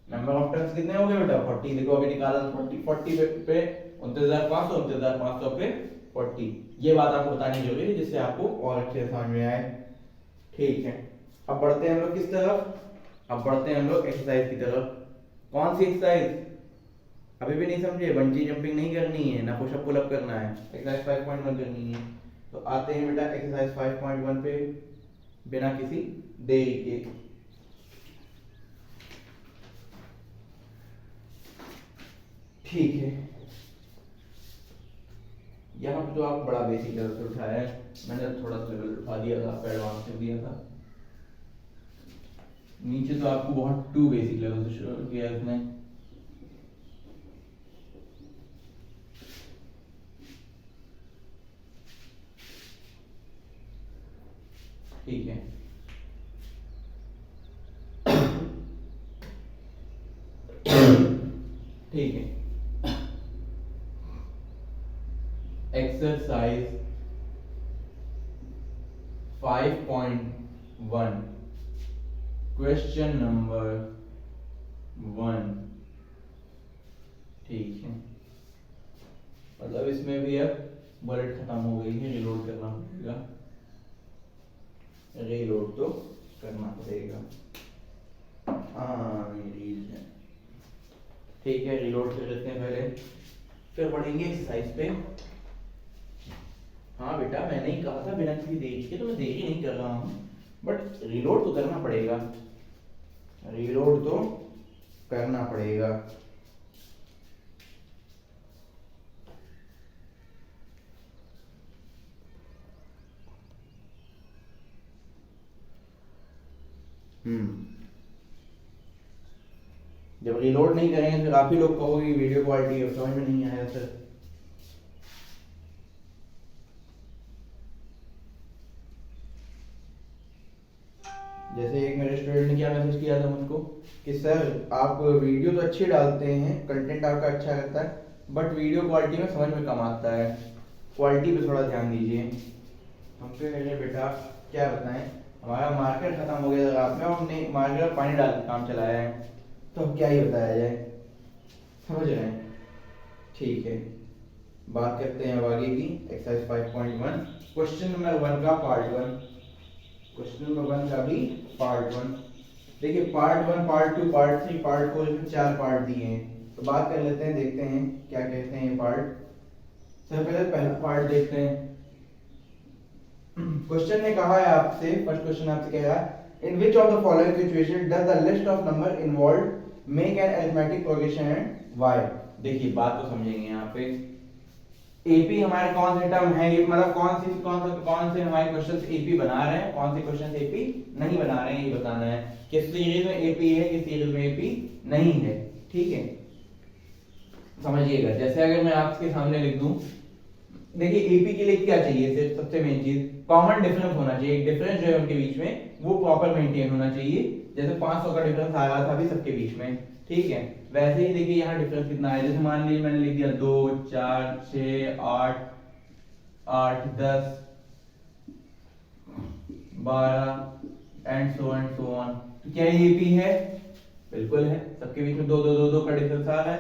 Number of terms कितने हो गए बेटा 40, देखो अभी निकाला 40, 40 पे 29,500, 29,500 पे 40। ये बात आपको बतानी जरूरी है जिससे आपको और अच्छे से समझ में आए। ठीक है, अब बढ़ते हैं हम लोग किस तरफ, अब बढ़ते हैं हम लोग एक्सरसाइज की तरफ। कौन सी एक्सरसाइज, अभी भी नहीं समझे, बंजी जंपिंग नहीं करनी है ना, पुशअप पुल अप करना है, एक्सरसाइज 5.1 करनी है। तो आते हैं बेटा एक्सरसाइज 5.1 पे बिना किसी देरी के। ठीक है, यहाँ पे तो आप बड़ा बेसिक लेवल से उठाया है, मैंने थोड़ा सा लेवल उठा दिया था, एडवांस कर दिया था। नीचे तो आपको बहुत टू बेसिक लेवल से शुरू किया है इसने। ठीक है, ठीक है, एक्सरसाइज 5.1 क्वेश्चन नंबर 1। ठीक है, मतलब इसमें भी अब बुलेट खत्म हो गई है, रिलोड करना पड़ेगा, रिलोड तो करना पड़ेगा। हाँ ठीक है, रिलोड कर लेते हैं पहले, फिर पढ़ेंगे एक्सरसाइज पे। हाँ बेटा मैंने ही कहा था बिना किसी देरी के, तो मैं देरी नहीं कर रहा हूँ, बट रिलोड तो करना पड़ेगा, रिलोड तो करना पड़ेगा। जब रिलोड नहीं करेंगे फिर आप ही लोग कहोगे वीडियो क्वालिटी समझ में नहीं आया सर। जैसे एक मेरे स्टूडेंट ने क्या मैसेज किया था मुझको कि सर आप वीडियो तो अच्छी डालते हैं, कंटेंट आपका अच्छा रहता है, बट वीडियो क्वालिटी में समझ में कम आता है, क्वालिटी पे थोड़ा ध्यान दीजिए। हम कह बेटा क्या बताएं, हमारा मार्केट खत्म हो गया था रात में, हमने मार्केट में पानी डाल के काम चलाया है, तो अब क्या ही बताया जाए, समझ रहे हैं। ठीक है, बात करते हैं अब आगे की एक्सरसाइज 5.1 क्वेश्चन नंबर 1 का पार्ट 1। क्वेश्चन नंबर 1 का भी पार्ट 1। देखिए पार्ट 1, पार्ट 2, पार्ट 3, पार्ट 4, इसमें 4 पार्ट दिए हैं, तो बात कर लेते हैं, देखते हैं क्या कहते हैं ये पार्ट। सबसे पहले पहला पार्ट देखते हैं। क्वेश्चन ने कहा है आपसे, फर्स्ट क्वेश्चन आपसे कह रहा है in which of the following situation does the list of number involved make an arithmetic progression and why. देखिए बात तो समझेंगे यहाँ पे, एपी हमारे कौन से टर्म है, मतलब कौन से हमारे क्वेश्चंस एपी बना रहे हैं, कौन से क्वेश्चंस एपी नहीं बना रहे हैं, ये बताना है। किस सीरीज में एपी है, किस सीरीज में एपी नहीं है। ठीक है, समझिएगा। जैसे अगर मैं आपके सामने लिख दूं, देखिए एपी के लिए क्या चाहिए, सिर्फ सबसे मेन चीज कॉमन डिफरेंस होना चाहिए, एक डिफरेंस जो है उनके बीच में वो प्रॉपर मेंटेन होना चाहिए। जैसे 500 का डिफरेंस आ रहा था अभी सबके बीच में, ठीक है, वैसे ही देखिए यहाँ डिफरेंस कितना है। जैसे मान लीजिए मैंने लिख दिया 2, 4, 6, 8, 8, 10, 12 एंड सो ऑन। तो क्या ये एपी है? बिल्कुल है, सबके बीच में 2, 2, 2, 2 का डिफरेंस आ रहा है।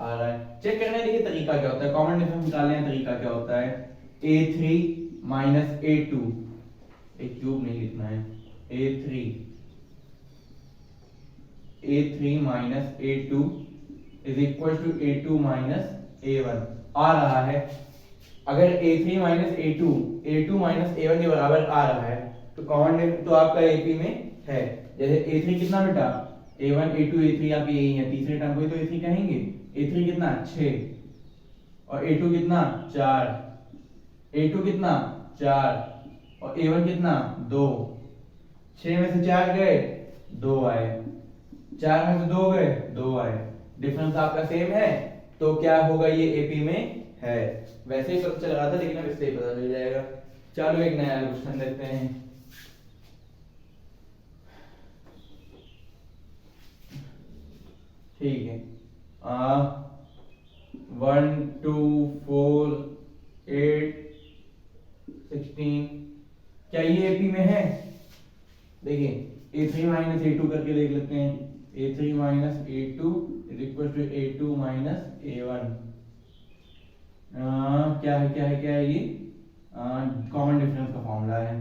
आ रहा है। चेक करने देखिए तरीका क्या होता है, कॉमन डिफरेंस निकालने का तरीका क्या होता है, a3 माइनस a2, एक क्यूब नहीं लिखना है, a3 minus a2 is equal to a2 minus a1 आ रहा है। अगर a3 minus a2 minus a1 के बराबर आ रहा है तो कॉमन तो आपका AP में है। जैसे a3 कितना बेटा, a1 a2 a3 आप यही है, तीसरे टर्म को ही तो a3 कहेंगे। a3 कितना 6 और a2 कितना 4, a2 कितना 4 और a1 कितना 2, 6 में से 4 गए 2 आए, 4 में से 2 गए 2 आए, डिफरेंस आपका सेम है तो क्या होगा, ये AP में है। वैसे ही पता चल रहा था लेकिन अब इससे ही पता चल जाएगा। चलो एक नया क्वेश्चन देखते हैं। ठीक है, 1 2 4 8 16 क्या ये AP में है? देखिए a3 माइनस a2 करके देख लेते हैं, a3 minus a2 is equal to a2 minus a1। क्या है ये कॉमन डिफरेंस का फॉर्मूला है।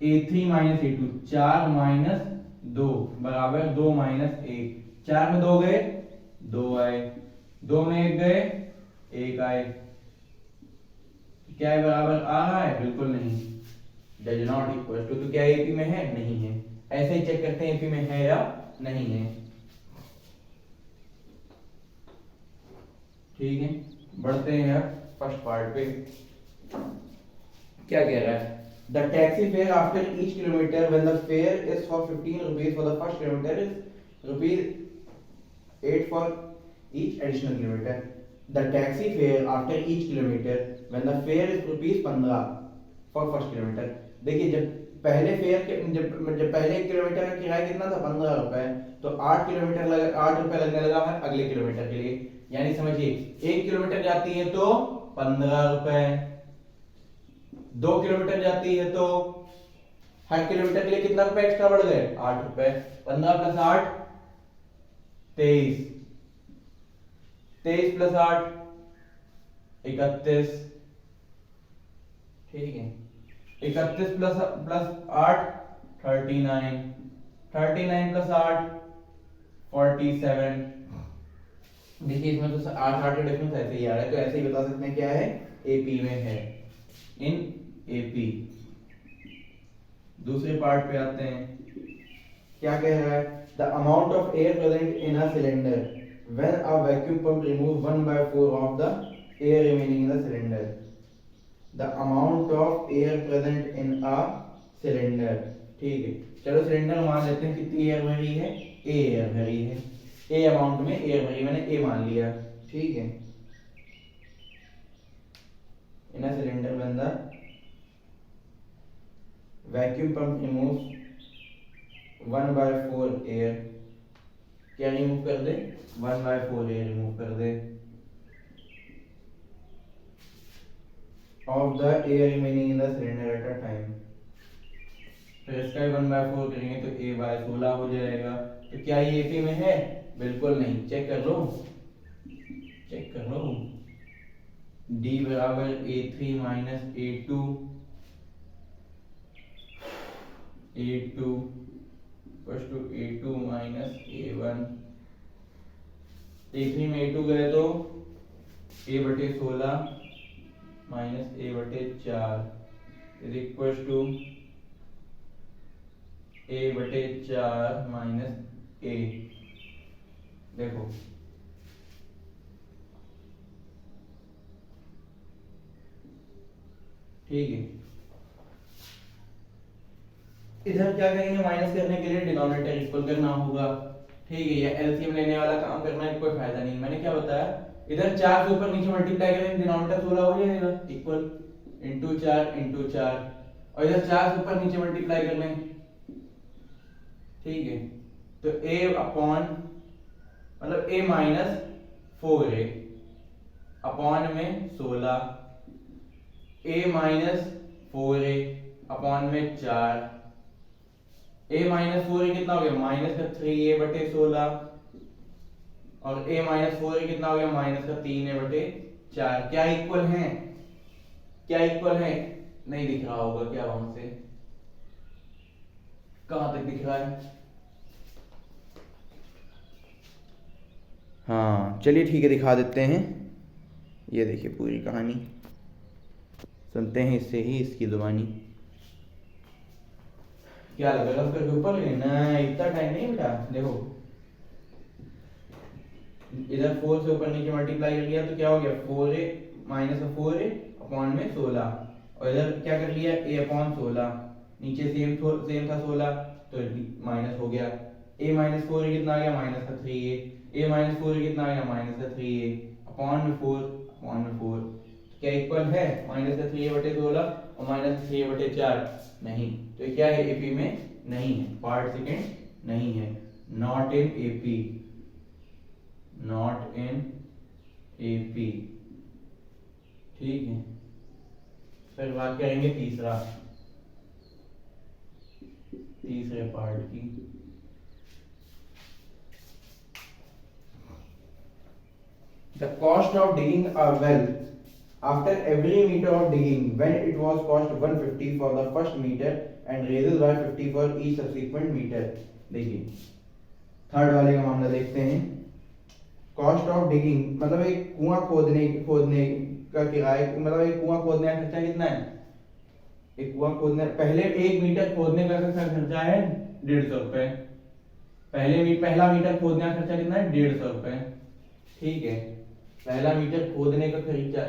a3 माइनस a2 4 माइनस 2 बराबर 2 माइनस 1, 4 में 2 गए 2 आए, 2 में 1 गए 1 आए, क्या है बराबर आ रहा है? बिल्कुल नहीं, डज नॉट इक्वल टू। तो क्या AP में है? नहीं है। ऐसे ही चेक करते हैं AP में है या नहीं है। ठीक है, बढ़ते हैं फर्स्ट पार्ट पे। क्या कह रहा है, the taxi fare after each kilometre when the fair is for 15 rupees for the first kilometre is rupees 8 for each additional kilometre. The taxi fare after each kilometre when the fair is rupees 15 for first kilometre. देखिए जब पहले fair के जब पहले kilometre का किराया कितना था 15 रुपए, तो 8 किलोमीटर 8 रुपए लगने लगा है अगले किलोमीटर के लिए। यानी समझिए 1 किलोमीटर जाती है तो 15 रुपए, 2 किलोमीटर जाती है तो हर किलोमीटर के लिए कितना रुपए एक्स्ट्रा बढ़ गए 8 रुपए। 15 प्लस 8 23, 23 प्लस 8 31। ठीक है, 31 प्लस 8 39, 39 प्लस 8 47। देखिए इसमें तो 8 का डिफरेंस ऐसे ही आ रहा है, तो ऐसे ही बता सकते हैं क्या है, AP में है, इन AP। दूसरे पार्ट पे आते हैं, क्या कह रहा है, the amount of air present in a cylinder when a vacuum pump remove 1/4 of the air remaining in the cylinder. The amount of air present in a cylinder. ठीक है, चलो सिलेंडर मान लेते हैं कितनी एयर भरी है, A एयर भरी है, A अमाउंट में एयर भरी, मैंने A मान लिया। ठीक है, in a cylinder when the vacuum pump removes 1/4 air, क्या रिमूव कर दे, 1/4 एयर रिमूव कर दे of the air remaining in the cylinder at a time. फिर इसका 1/4 करेंगे तो A/16 हो जाएगा। तो क्या ये AP में है? बिल्कुल नहीं। चेक कर लो, चेक कर लो, D बराबर A3 minus A2 equals to A2 minus A1। A3 में A2 गए तो A/16 minus A/4 is equals to A/4 minus A। देखो ठीक है, इधर क्या करेंगे, माइनस करने के लिए डिनोमिनेटर इक्वल करना होगा। ठीक है, ये एलसीएम लेने वाला काम करना है, कोई फायदा नहीं। मैंने क्या बताया, इधर 4 से ऊपर नीचे मल्टीप्लाई करेंगे डिनोमिनेटर 16 हो जाएगा, इक्वल इंटू 4 इंटू 4, और इधर 4 से ऊपर नीचे मल्टीप्लाई कर लें। ठीक है, तो A अपॉन मतलब A माइनस 4A अपॉन में 16, A माइनस 4A अपॉन में 4, A माइनस 4A कितना हो गया, माइनस का 3A/16 और a माइनस फोर कितना हो गया, माइनस का 3a/4। क्या इक्वल है, क्या इक्वल है, नहीं दिख रहा होगा क्या, वहां से कहां तक दिख रहा है। हाँ चलिए ठीक है, दिखा देते हैं। ये देखिए पूरी कहानी, सुनते हैं इससे ही इसकी जुबानी। क्या लगा उसके ऊपर ना, इतना टाइम नहीं बेटा। देखो इधर 4 से ऊपर नीचे मल्टीप्लाई कर लिया तो क्या हो गया, 4a माइनस 4a अपॉन में 16, और इधर क्या कर लिया, a अपॉन 16, नीचे सेम था 16 तो माइनस हो गया। a माइनस 4 कितना आ गया, माइनस का 3a। a माइनस 4 कितना आ गया, माइनस का 3a अपॉन में 4, अपॉन में 4। क्या इक्वल है, माइनस का 3a/16 और माइनस का 3a/4, नहीं। तो ये क्या है, एपी में नहीं है, पार्ट सेकेंड नहीं है, not in AP, not in AP. ठीक है, फिर बात करेंगे तीसरे पार्ट की। The cost of digging a well after every meter of digging, when it was cost 150 for the first meter and raises by 50 for each subsequent meter। देखिए third वाले का मामला देखते हैं। कॉस्ट ऑफ डिगिंग मतलब एक कुआं खोदने खोदने का किराया, मतलब एक कुआं खोदने का खर्चा कितना है, एक कुआं खोदने, पहले 1 मीटर खोदने का खर्चा है 150 रुपए। पहला मीटर खोदने का खर्चा कितना है, 150 रुपए। ठीक है, पहला मीटर खोदने का खर्चा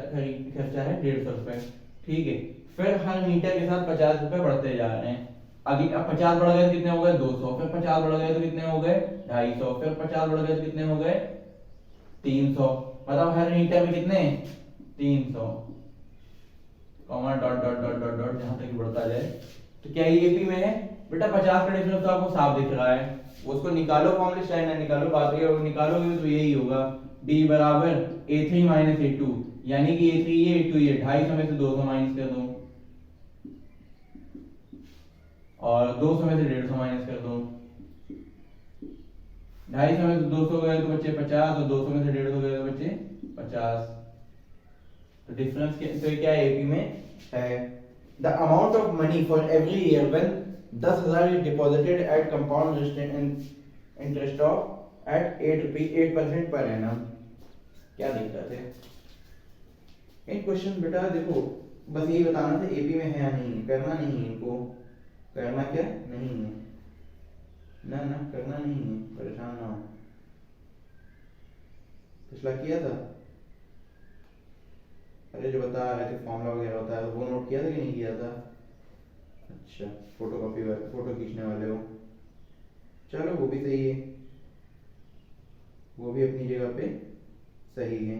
है 150 रुपए। ठीक है, फिर हर मीटर के साथ 50 रुपए बढ़ते जा रहे हैं। अभी अब 50 बढ़ गए तो कितने हो गए, 200, फिर 50 बढ़ गए तो कितने हो गए, 250, फिर 50 बढ़ गए तो कितने हो गए, 300। मतलब हर मीटर में कितने, 300, comma dot dot dot dot dot जहां तक बढ़ता जाए। तो क्या ये भी में है बेटा, 50 का डिफरेंस तो आपको साफ दिख रहा है, उसको निकालो, फॉर्मूले चाहे ना निकालो, बात ये निकालोगे तो यही होगा, d बराबर a3 माइनस a2, यानी कि a3 ये a2 ये 250 में से 200 माइनस कर दो, और 200 में से 150 माइनस कर दो। 250 में से 200 गए तो बच्चे 50, और 200 में से 150 गए तो बच्चे 50। तो डिफरेंस तो क्या है, एपी में है। The amount of money for every year when 10,000 is deposited at compound interest of at 8% per annum. क्या दिक्कत है इन क्वेश्चन बेटा, देखो बस यही बताना था एपी में है या नहीं, करना नहीं है इनको, करना क्या नहीं है ना, करना नहीं है, परेशान ना हो। पिछला किया था, अरे जो बता रहे थे फॉर्मूला वगैरह होता है वो नोट किया था कि नहीं किया था। अच्छा फोटो खींचने वाले हो, चलो वो भी सही है, वो भी अपनी जगह पे सही है।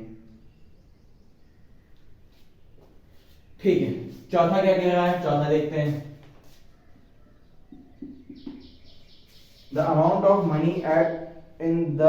ठीक है, चौथा क्या कह रहा है, चौथा देखते हैं। The amount of money at in the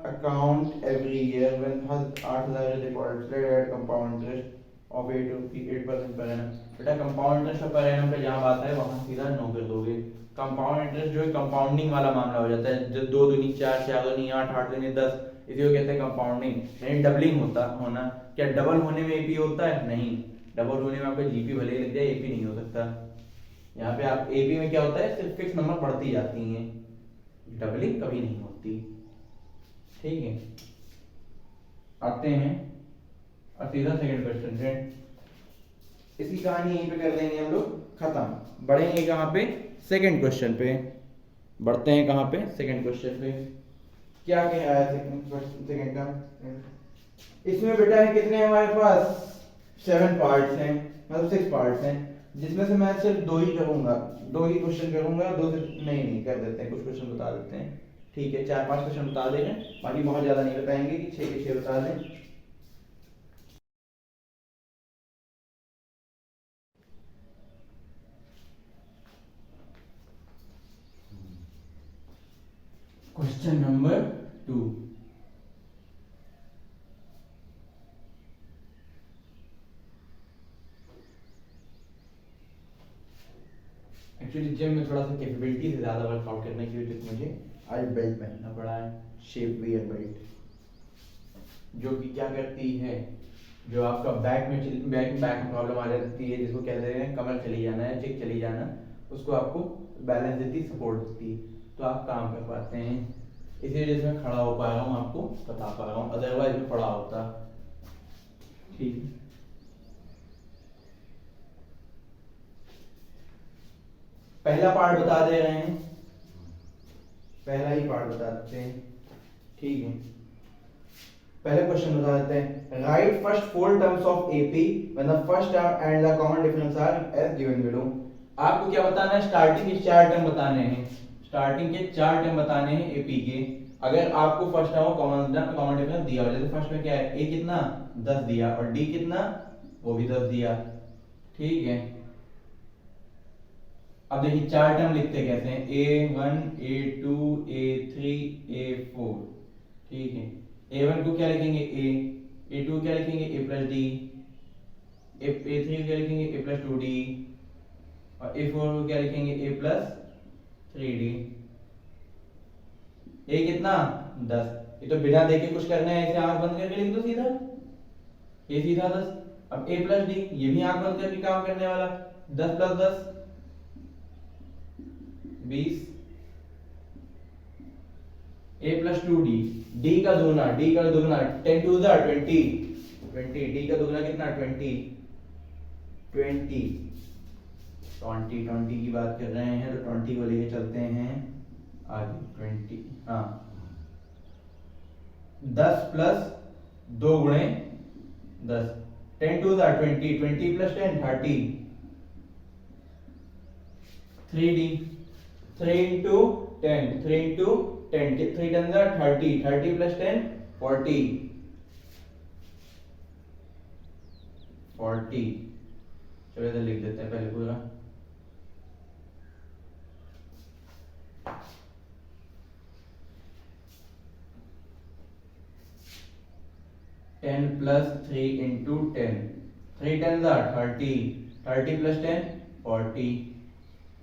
account every year when 8,000 is deposited at compound interest of 8% per annum. बेटा कंपाउंड इंटरेस्ट पर एनम पे जहां बात है वहां सीधा नो कर दोगे। कंपाउंड इंटरेस्ट जो है कंपाउंडिंग वाला मामला हो जाता है, जो 2 दूनी 4, 4 दूनी 8, 8 दूनी 10, इसी को कहते हैं कंपाउंडिंग, यानी डबलिंग होना। क्या डबल होने में एपी होता है, नहीं, डबल होने में आपका जीपी भले ही लग जाए, एपी नहीं हो सकता। यहाँ पे आप एपी में क्या होता है, सिर्फ फिक्स नंबर बढ़ती जाती हैं, डबलिंग कभी नहीं होती। ठीक है, आते हैं और सीधा सेकंड क्वेश्चन है, इसकी कहानी यहीं पे कर देंगे हम लोग खत्म। बढ़ेंगे कहाँ पे, सेकंड क्वेश्चन पे बढ़ते हैं। कहाँ पे, सेकंड क्वेश्चन पे। क्या कह रहा है सेकंड का, इसमें बेटा है कितने हमारे पास, 7 पार्ट्स हैं, मतलब 6 पार्ट्स हैं, जिसमें से मैं सिर्फ 2 ही करूंगा, 2 ही क्वेश्चन करूंगा, 2 से नहीं कर देते हैं, कुछ क्वेश्चन बता देते हैं। ठीक है, 4-5 क्वेश्चन बता देंगे, बाकी बहुत ज्यादा नहीं बताएंगे कि 6 के 6 बता दें। क्वेश्चन नंबर 2, एक्चुअली जिम में थोड़ा सा कैपेबिलिटी से ज्यादा वर्कआउट करने की वजह से मुझे आज बेल्ट पहनना पड़ा है, शेप वियर बेल्ट। जो कि क्या करती है, जो आपका बैक में प्रॉब्लम आ जाती है, जिसको कहते हैं कमर चली जाना है, चिक चली जाना, उसको आपको बैलेंस देती, सपोर्ट देती, तो आप काम कर पाते हैं। इसी वजह से मैं खड़ा हो पा रहा हूँ, आपको बता पा रहा हूँ, अदरवाइज में पड़ा होता। ठीक है, पहला पार्ट बता दे रहे हैं, पहला ही पार्ट बता देते हैं। ठीक है, पहले क्वेश्चन बता देते हैं। Write first four terms of AP when the first term and the common difference are as given below. आपको क्या बताना है, स्टार्टिंग के चार टर्म बताने हैं, स्टार्टिंग के चार टर्म बताने हैं एपी के। अगर आपको फर्स्ट टर्म कॉमन डिफरेंस दिया हो, जैसे फर्स्ट में क्या है, ए कितना 10 दिया और डी कितना वो भी 10 दिया। ठीक है, अब देखिए चार टर्म लिखते कैसे हैं, a1 a2 a3 a4। ठीक है, a1 को क्या लिखेंगे a, a2 क्या लिखेंगे a प्लस डी, a3 क्या लिखेंगे a प्लस 2d और a4 को क्या लिखेंगे a प्लस 3d। a कितना 10, ये तो बिना देखे कुछ करना है, ऐसे आंख बंद करके लिख दो सीधा, a सीधा 10। अब a प्लस डी, ये भी आंख बंद करके काम करने वाला, 10 plus 10 20, a plus 2d, d का दुगना, 10 टू द 20, d का दुगना कितना 20 की बात कर रहे हैं, तो 20 को लेके चलते हैं आगे। 20, हाँ 10 प्लस 2 गुणे 10, 10 to the 20 plus 10 30, 3d, 3 into 10, 3 10 are 30 plus 10 40, चलो इधर लिख देते हैं पहले पूरा। Ten plus 3 into 10, 3 10 30 plus 10 40।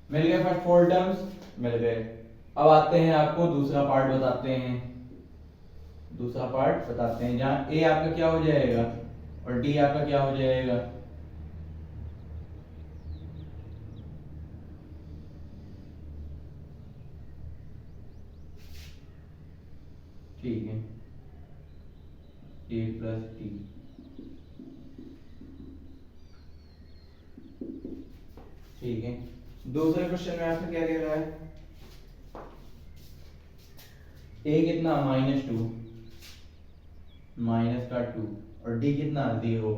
मिल गए फर्स्ट फोर टर्म्स, मिल गए। अब आते हैं, आपको दूसरा पार्ट बताते हैं, जहां ए आपका क्या हो जाएगा और डी आपका क्या हो जाएगा। ठीक है, ए प्लस डी। ठीक है, दूसरे क्वेश्चन में आपसे क्या कह रहा है, ए कितना -2, माइनस का 2 और डी कितना 0।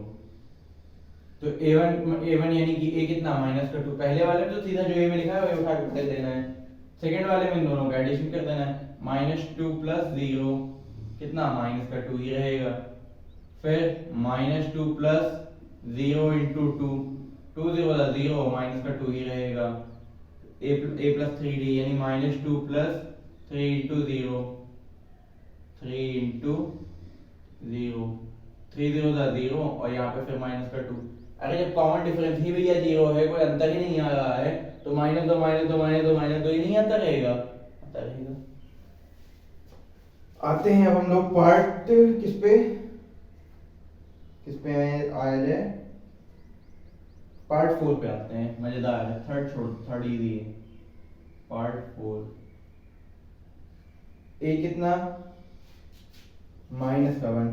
तो a1 यानी कि a कितना -2, पहले वाले में तो सीधा जो a में लिखा है वही उठा के देना है, सेकंड वाले में इन दोनों का एडिशन कर देना है। -2 प्लस 0 कितना -2 ही रहेगा, फिर -2 प्लस 0 इंटू 2, 2 0 -2 ही रहेगा। a प्लस 3d यानी -2 प्लस 3 इंटू 0, 3 इंटू 0, 3 0 0 और यहाँ पे फिर -2। अरे जब कॉमन डिफरेंस ही भैया 0 है, कोई अंतर ही नहीं आ रहा है, तो -2 ही नहीं आता रहेगा, आते हैं अब हम लोग पार्ट किस पे आया जाए, पार्ट 4 पे आते हैं। मजेदार है, थर्ड इजी है। पार्ट 4, ए कितना -1,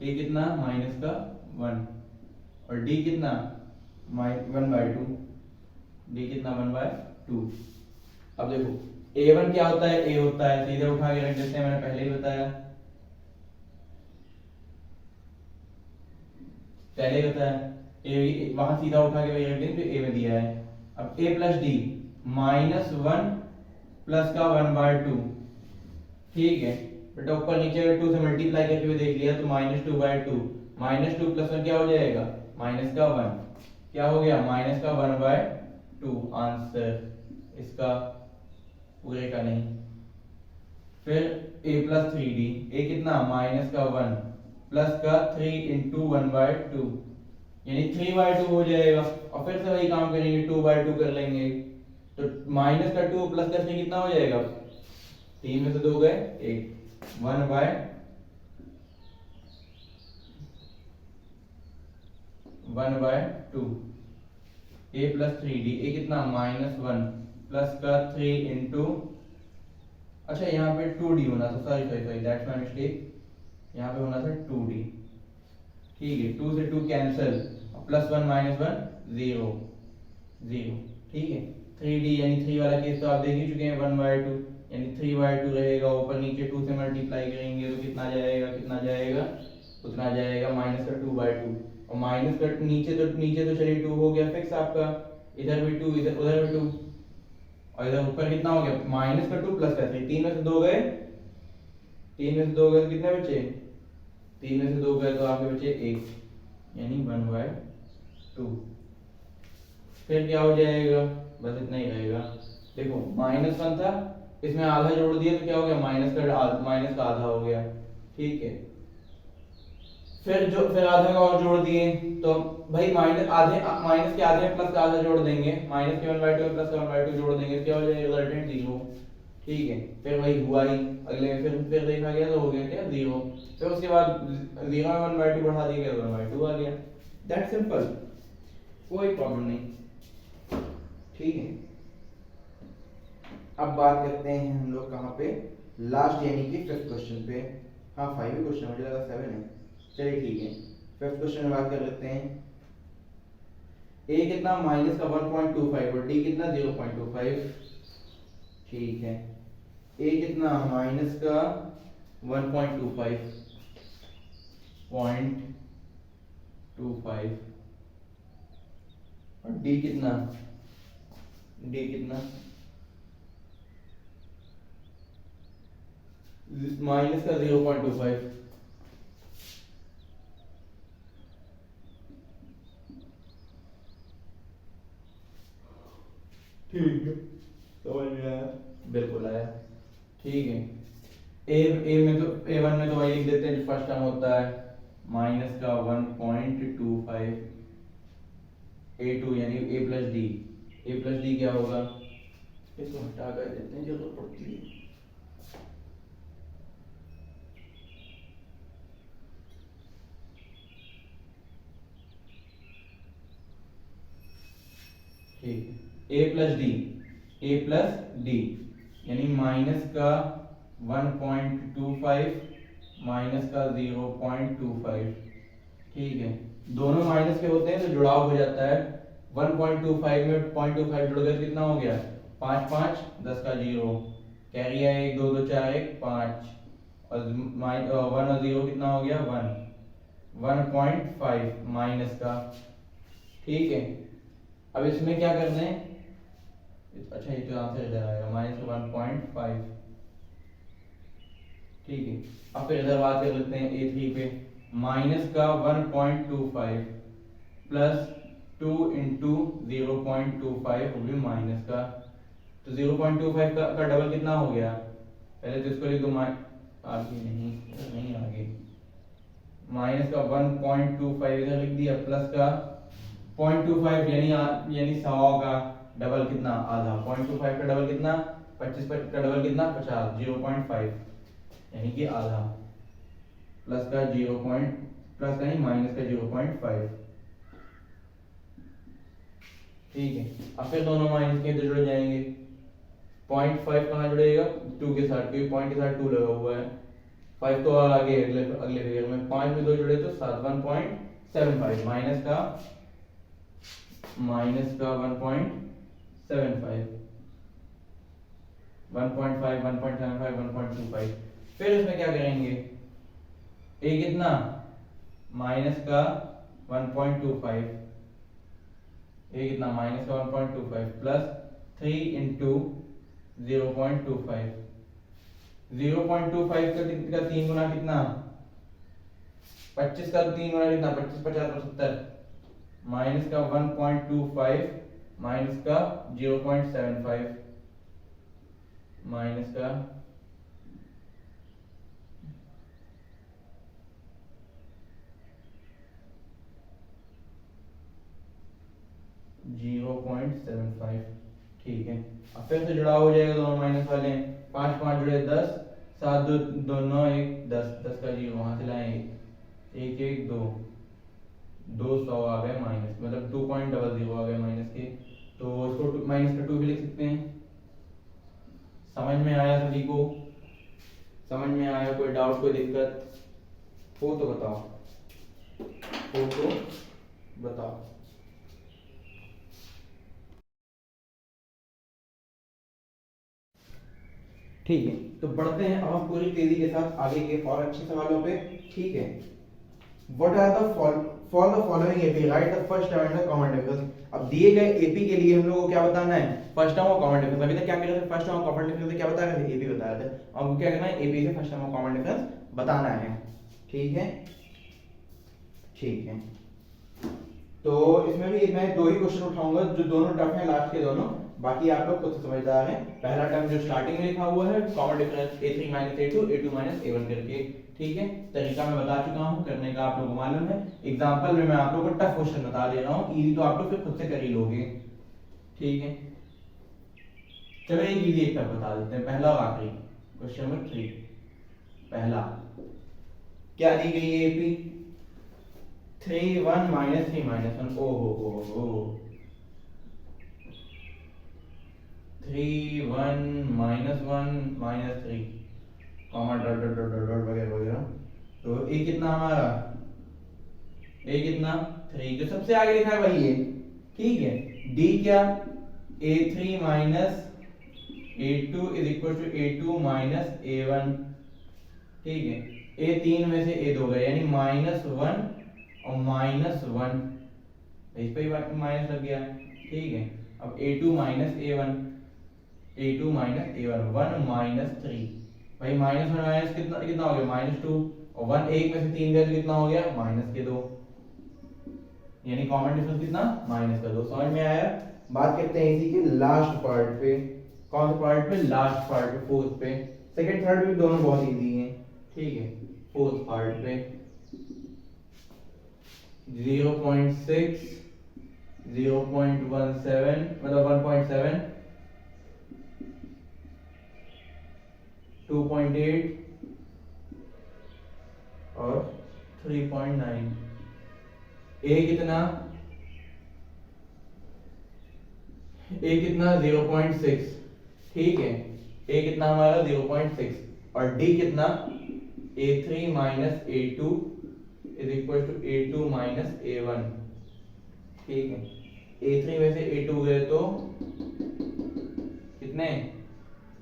ए कितना -1 और डी कितना 1/2, डी कितना 1/2। अब देखो a1 क्या होता है, a होता है, सीधे उठा के रख देते हैं, मैंने पहले ही बताया, वहां सीधा उठा के रख देंगे, a में दिया है। अब a प्लस डी -1 प्लस का 1/2। ठीक है, बेटा ऊपर नीचे 2 से मल्टीप्लाई करके भी देख लिया तो -2/2, -2 प्लस 1 क्या हो जाएगा, -1, क्या हो गया -1/2। आंसर इसका पूरे का नहीं। फिर a प्लस 3d, a कितना -1 प्लस का 3 इंटू 1/2 यानी 3/2 हो जाएगा। और फिर से वही काम करेंगे, 2/2 कर लेंगे, तो -2 प्लस का 3 कितना हो जाएगा, 3 में से 2 गए 1, 1/2 1/2 a प्लस 3d, ए कितना -1 प्लस का 3 इंटू, अच्छा यहाँ पे 2d होना था, sorry sorry sorry that's my mistake, यहाँ पे होना था 2d। ठीक है, 2 से 2 कैंसिल, +1 -1 0 0। ठीक है, 3d यानी 3 वाला केस तो आप देख ही चुके हैं, 1/2 यानी 3/2 रहेगा, ऊपर नीचे 2 से मल्टीप्लाई करेंगे तो कितना जाएगा, कितना जाएगा, उतना जाएगा -2/2, और माइनस का नीचे तो चलिए 2 हो गया फिक्स आपका, इधर भी 2 इधर उधर भी 2, और इधर ऊपर कितना हो गया -2 प्लस का 3, 3 में से 2 गए, 3 में से 2 गए तो कितने बचे, 3 में से 2 गए तो आपके बचे 1, यानी 1/2। फिर क्या हो जाएगा, बस इतना ही रहेगा। देखो -1 था, इसमें आधा जोड़ दिया तो क्या हो गया, माइनस का आधा हो गया। ठीक है, फिर आधा का और जोड़ दिए तो भाई माइनस के आधे में प्लस का आधा जोड़ देंगे, माइनस के 1/2 में प्लस का 1/2 जोड़ देंगे, क्या हो जाएगा, रिजल्टेंट 0। ठीक है, फिर वही हुआ ही, अगले में फिर देखा गया तो हो गया क्या 0, फिर उसके बाद 0 में 1/2 बढ़ा दिया गया तो 1/2 आ गया, दैट सिंपल, कोई प्रॉब्लम नहीं। ठीक है, अब बात करते हैं हम लोग कहाँ पे, लास्ट यानी कि 5th क्वेश्चन पे। हाँ 5 ही क्वेश्चन, मुझे लगा 7 है, चलिए ठीक है। 5th क्वेश्चन में बात कर लेते हैं, a कितना माइनस का 1.25 और d कितना 0.25। ठीक है, a कितना माइनस का 1.25 और d कितना माइनस का 0.25। ठीक है, समझ में आया, बिल्कुल आया। ठीक है, ए में तो a1 में तो वही लिख देते हैं जो फर्स्ट टर्म होता है, माइनस का 1.25 a2 यानी a प्लस डी क्या होगा, इसको हटा कर देते हैं, जरूरत पड़ती है। ठीक है, a प्लस डी यानी माइनस का 1.25 माइनस का 0.25। ठीक है, दोनों माइनस के होते हैं तो जुड़ाव हो जाता है, 1.25 में 0.25 जुड़ गया कितना हो गया, 5 5 10 का 0, कैरी है 1 2 2 4 1 5, और 1 और 0 कितना हो गया 1, 1.5 माइनस का। ठीक है, अब इसमें क्या करना है, अच्छा ये तो आंसर इधर आएगा -1.5। ठीक है, अब फिर इधर बात कर लेते हैं a3 पे, माइनस का 1.25 प्लस 2 इंटू 0.25 वो भी माइनस का, तो 0.25 का डबल कितना हो गया, पहले तो इसको लिख दो, आगे नहीं आगे, माइनस का 1.25 इधर लिख दिया, प्लस का 0.25 यानी 100 का डबल कितना, आधा, 0.25 का डबल कितना 25 का डबल कितना 50, 0.5 यानी कि आधा, प्लस का प्लस का नहीं माइनस का 0.5। ठीक है, अब फिर दोनों माइनस के इधर जुड़ जाएंगे, 0.5 कहाँ जुड़ेगा 2 के साथ, क्योंकि पॉइंट के साथ 2 लगा हुआ है, 5 तो आगे अगले फिगर में, 5 में 2 जुड़े तो 7, 1.75 माइनस का 1.75 1.5 1.75 1.25। फिर इसमें क्या करेंगे, a कितना माइनस का 1.25, a कितना माइनस का 1.25 प्लस 3 इंटू 0.25, 0.25 का 3 गुना कितना 25 का 3 गुना कितना 25 50 75, माइनस का 1.25 माइनस का 0.75 माइनस का 0.75। ठीक है, अब फिर से जुड़ा हो जाएगा, दोनों माइनस वाले, 5 5 जुड़े 10, 7 2 9 1 10, 10 का 0 वहां से लाएं 1 1 1 2, 200 आ गए माइनस, मतलब 2.00 आ गए माइनस के, तो इसको माइनस का 2 भी लिख सकते हैं। समझ में आया सभी को? समझ में आया? कोई डाउट, कोई दिक्कत हो तो बताओ, हो तो बताओ। ठीक है, तो बढ़ते हैं अब हम पूरी तेजी के साथ आगे के और अच्छे सवालों पे। ठीक है, what are the for the following AP write the first term and the common difference. अब दिए गए एपी के लिए हम लोग को क्या बताना है? फर्स्ट टर्म और कॉमन डिफरेंस। अभी तक क्या कर रहे थे? फर्स्ट टर्म और कॉमन डिफरेंस से क्या बता रहे थे? एपी बता रहे थे। अब हमको क्या करना है? एपी से फर्स्ट टर्म और कॉमन डिफरेंस बताना है। ठीक है, ठीक है। तो इसमें भी मैं दो ही क्वेश्चन उठाऊंगा जो दोनों टफ हैं, लास्ट के दोनों। बाकी आप लोग खुद से समझदार हैं। पहला टर्म जो स्टार्टिंग में लिखा हुआ है common difference a3 a2 a2 a1 करके। ठीक है, तरीका मैं बता चुका हूं करने का, आप लोगों को मालूम है। एग्जांपल में मैं आप लोगों को टफ क्वेश्चन बता दे रहा हूं, इजी तो आप लोग फिर खुद से कर ही लोगे। ठीक है, चलो एक इजी एक टफ बता देते हैं, पहला और आखिरी क्वेश्चन नंबर 3। पहला क्या दी गई है? एपी 3 1 -3 -1। ओ हो 3 1 -1 -3 comma dot dot dot dot वगैरह वगैरह। तो ए कितना हमारा? ए कितना? 3, जो सबसे आगे लिखा है वही है। ठीक है, डी क्या? a3 a2 is equal to a2 a1। ठीक है, a3 में से a2 गए यानी -1 और -1, इस पे ही माइनस लग गया। ठीक है, अब a2 a1, a2 a1 1 -3। भाई -1 माइनस कितना कितना हो गया? -2, और 1 एक में से 3 गए तो कितना हो गया? -2, यानी कॉमन डिफरेंस कितना? -2। समझ में आया? बात करते हैं इसी के लास्ट पार्ट पे। कौन से पार्ट पे? लास्ट पार्ट पे, फोर्थ पे। सेकंड थर्ड भी दोनों बहुत इजी हैं। ठीक है, फोर्थ पार्ट पे 0.6 0.17 मतलब 1.7 2.8 और 3.9। ए कितना? ए कितना? 0.6। ठीक है, ए कितना हमारा? 0.6। और डी कितना? a3 a2 is equal to a2 a1। ठीक है, a3 में से a2 गए तो कितने?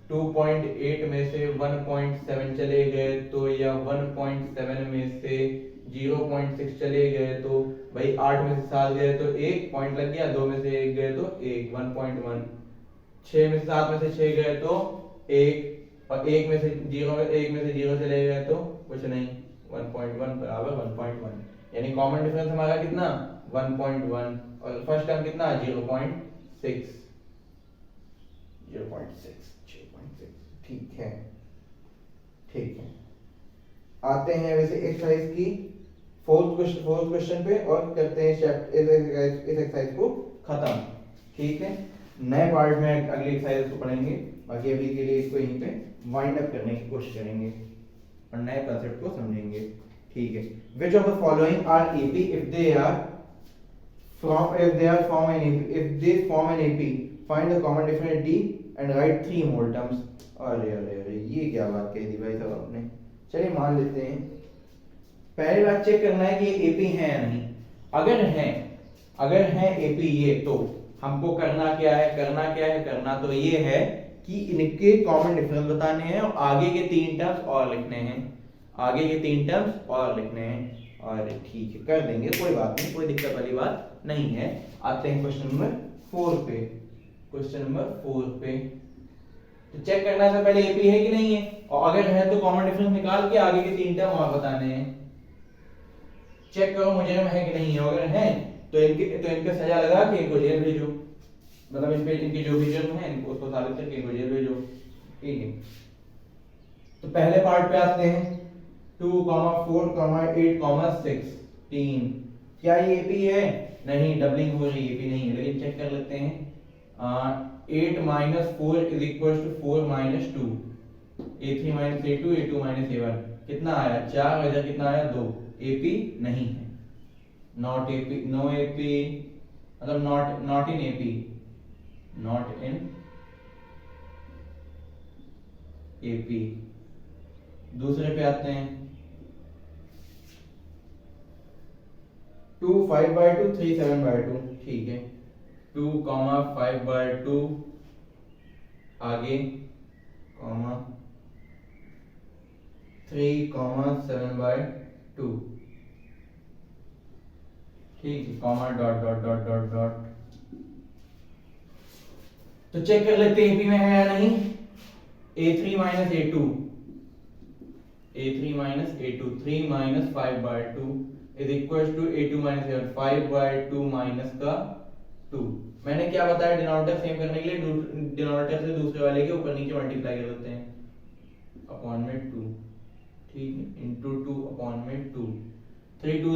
2.8 में से 1.7 चले गए तो, या 1.7 में से 0.6 चले गए तो, भाई 8 में से 7 गए तो 1 पॉइंट लग गया, 2 में से 1 गए तो 1 6 में से 7 में से 6 गए तो 1, और 1 में से 0 चले गए तो कुछ नहीं, 1.1 बराबर 1.1, यानी कॉमन डिफरेंस हमारा कितना? 1.1, और फर्स्ट टर्म कितना? 0.6। ठीक है, ठीक है। आते हैं वैसे एक्सरसाइज की फोर्थ क्वेश्चन पे और करते हैं इस एक्सरसाइज को खत्म। ठीक है, नए पार्ट में अगली एक्सरसाइज को पढ़ेंगे। बाकी अभी के लिए इसको यहीं पे वाइंड अप करने की कोशिश करेंगे और नए कंसेप्ट को समझेंगे। ठीक है, which of the following are AP if they form an AP, find the common difference d and write 3 more terms. अरे अरे अरे, ये क्या बात कह दी भाई साहब आपने। चलिए मान लेते हैं, पहली बात चेक करना है कि ये एपी है या नहीं। अगर है एपी ये, तो हमको करना क्या है? करना तो ये है कि इनके कॉमन डिफरेंस बताने हैं और आगे के 3 टर्म्स और लिखने हैं। और ठीक है, कर देंगे, कोई बात नहीं, कोई दिक्कत वाली बात नहीं है। आते हैं क्वेश्चन नंबर 4 पे। तो चेक करना है पहले एपी है कि नहीं है, और अगर है तो कॉमन डिफरेंस निकाल के आगे के 3 टर्म और बताने हैं। चेक करो मुझे है कि नहीं है। अगर है तो इनके सजा लगा के इनको जेल भेजो, मतलब इनके जो भी जुर्म है इनको उसको साबित करके इनको जेल भेजो। ठीक है, तो पहले पार्ट पे आते हैं 2, 4, 8, 6 3। क्या ये एपी है? नहीं, डबलिंग हो रही है, एपी नहीं है। लेकिन चेक कर लेते हैं। 8 - 4 is equal to 4 - 2, a3 - a2 a1 कितना आया? 4, इधर कितना आया? 2। एपी नहीं है। नॉट एपी, नो एपी मतलब not in AP, not in AP. दूसरे पे आते हैं 2 5/2 3 7/2, ठीक है 2, 5/2 आगे, 3, 7/2, ठीक है dot dot dot dot dot. तो चेक कर लेते हैं एपी में है या नहीं। a3 minus a2, a3 minus a2, 3 minus 5/2 is equal to a2 minus a1, 5/2 minus का 2। मैंने क्या बताया, डिनोमिनेटर सेम करने के लिए डिनोमिनेटर से दूसरे वाले के ऊपर नीचे मल्टीप्लाई कर देते हैं अपॉन में 2, ठीक है इनटू 2 अपॉन में 2। 3 2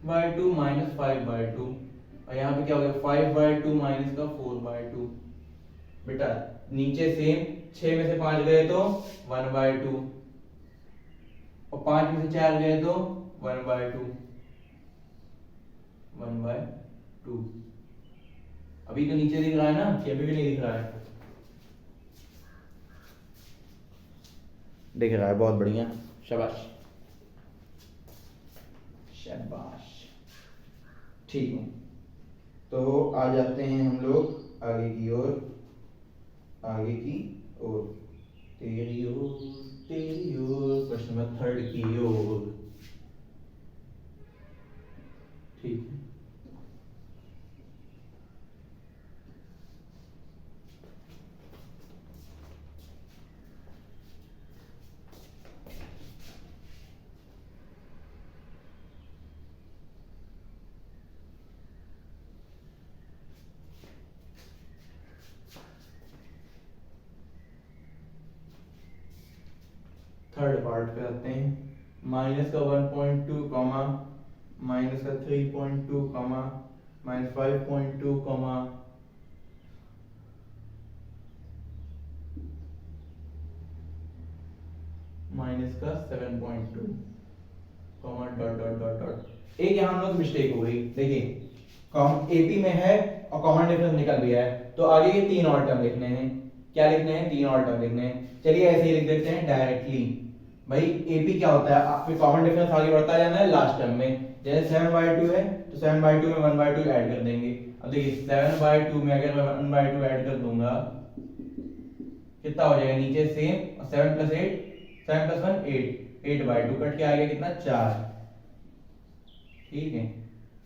6/2 माइनस 5/2 और यहाँ पे क्या हो गया 5/2 माइनस का 4/2। बेटा नीचे सेम, 6 में से 5 गए तो 1/2 और 5 में से 4 गए तो 1/2, 1/2। अभी तो नीचे दिख रहा है ना कि अभी भी नहीं दिख रहा है? दिख रहा है, बहुत बढ़िया, शाबाश शाबाश, ठीक है। तो आ जाते हैं हम लोग आगे की ओर, आगे की ओर, तेरी ओर प्रश्न नंबर 3 की ओर, ठीक है। थर्ड पार्ट पे आते हैं, माइनस का 1.2 कॉमा माइनस का 3.2 कॉमा माइनस 5.2 कॉमा माइनस का 7.2 comma dot dot dot dot. एक यहाँ हम लोग मिस्टेक हो गई, देखिए एपी में है और कॉमन डिफरेंस निकल भी है, तो आगे ये 3 और टर्म लिखने हैं। क्या लिखने हैं? 3 और टर्म लिखने हैं। चलिए ऐसे ही लिख देते हैं डायरेक्टली। भाई एपी क्या होता है, आपके कॉमन डिफरेंस आगे बढ़ता जाना है लास्ट टर्म में। जैसे 7/2 है तो 7/2 में 1/2 ऐड कर देंगे। अब देखिए 7/2 में अगर मैं 1/2 ऐड कर दूंगा कितना हो जाएगा, नीचे सेम, और 7 + 8 7 + 1 8, 8/2 कट के आ गया कितना 4, ठीक है।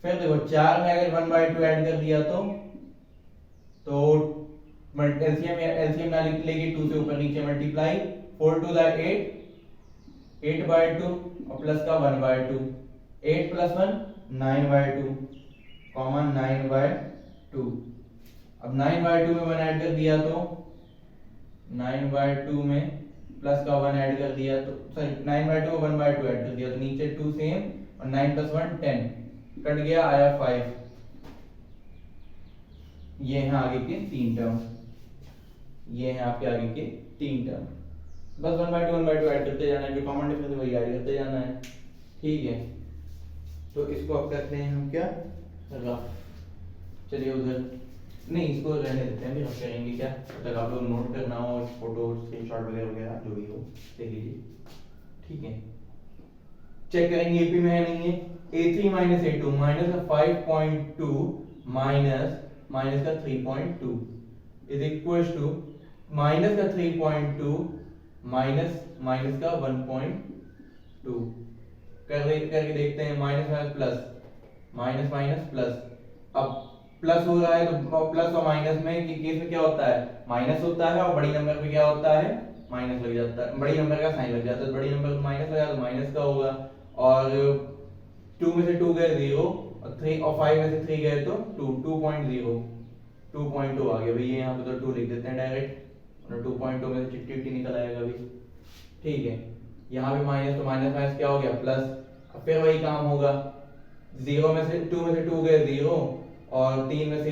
फिर देखो 4 में अगर 1/2 ऐड कर दिया तो एलसीएम ना लेके 2 से ऊपर नीचे मल्टीप्लाई, 4 2 8, 8/2 और प्लस का 1/2, 8 + 1 9/2 कॉमा 9/2। अब 9/2 में 1 ऐड कर दिया तो 9/2 में प्लस का 1 ऐड कर दिया तो सॉरी 9/2 में 1/2 ऐड कर दिया तो नीचे 2 सेम और 9 + 1 10 कट गया, आया 5। ये हैं आगे के 3 टर्म, ये हैं आपके आगे के 3 टर्म। बस 1/2 ऐड करते जाना है, जो कॉमन डिफरेंस है वही ऐड करते जाना है, ठीक है। तो इसको अब करते हैं हम क्या, रफ। चलिए उधर नहीं, इसको रहने देते हैं, रफ करेंगे क्या, तब तक आप लोग नोट करना हो, फोटो स्क्रीनशॉट वगैरह वगैरह जो भी हो देख लीजिए, ठीक है। चेक करेंगे एपी में है नहीं है। a3 माइनस a2 माइनस का 5.2 माइनस का 3.2 इज इक्वल टू माइनस का 3.2 माइनस का 1.2 करके देखते हैं। Minus minus plus, minus minus plus. अब प्लस हो रहा है तो प्लस और माइनस में केस में क्या होता है, माइनस होता है, और बड़ी नंबर पे क्या होता है, माइनस लग जाता है, बड़ी नंबर का साइन लग जाता है। बड़ी नंबर माइनस लगा तो माइनस का होगा, और 2 में से 2 गए 0 और 3 और 5 में से 3 गए तो 2, 2.0 2.2 आ गया भाई। यहाँ पे तो 2 लिख देते हैं डायरेक्ट, और 2.2 में से चिट्टी निकल आएगा अभी, ठीक है। यहाँ पे माइनस तो माइनस माइनस क्या हो गया प्लस। अब फिर वही काम होगा, 0 में से 2 गए 0 और 3 में से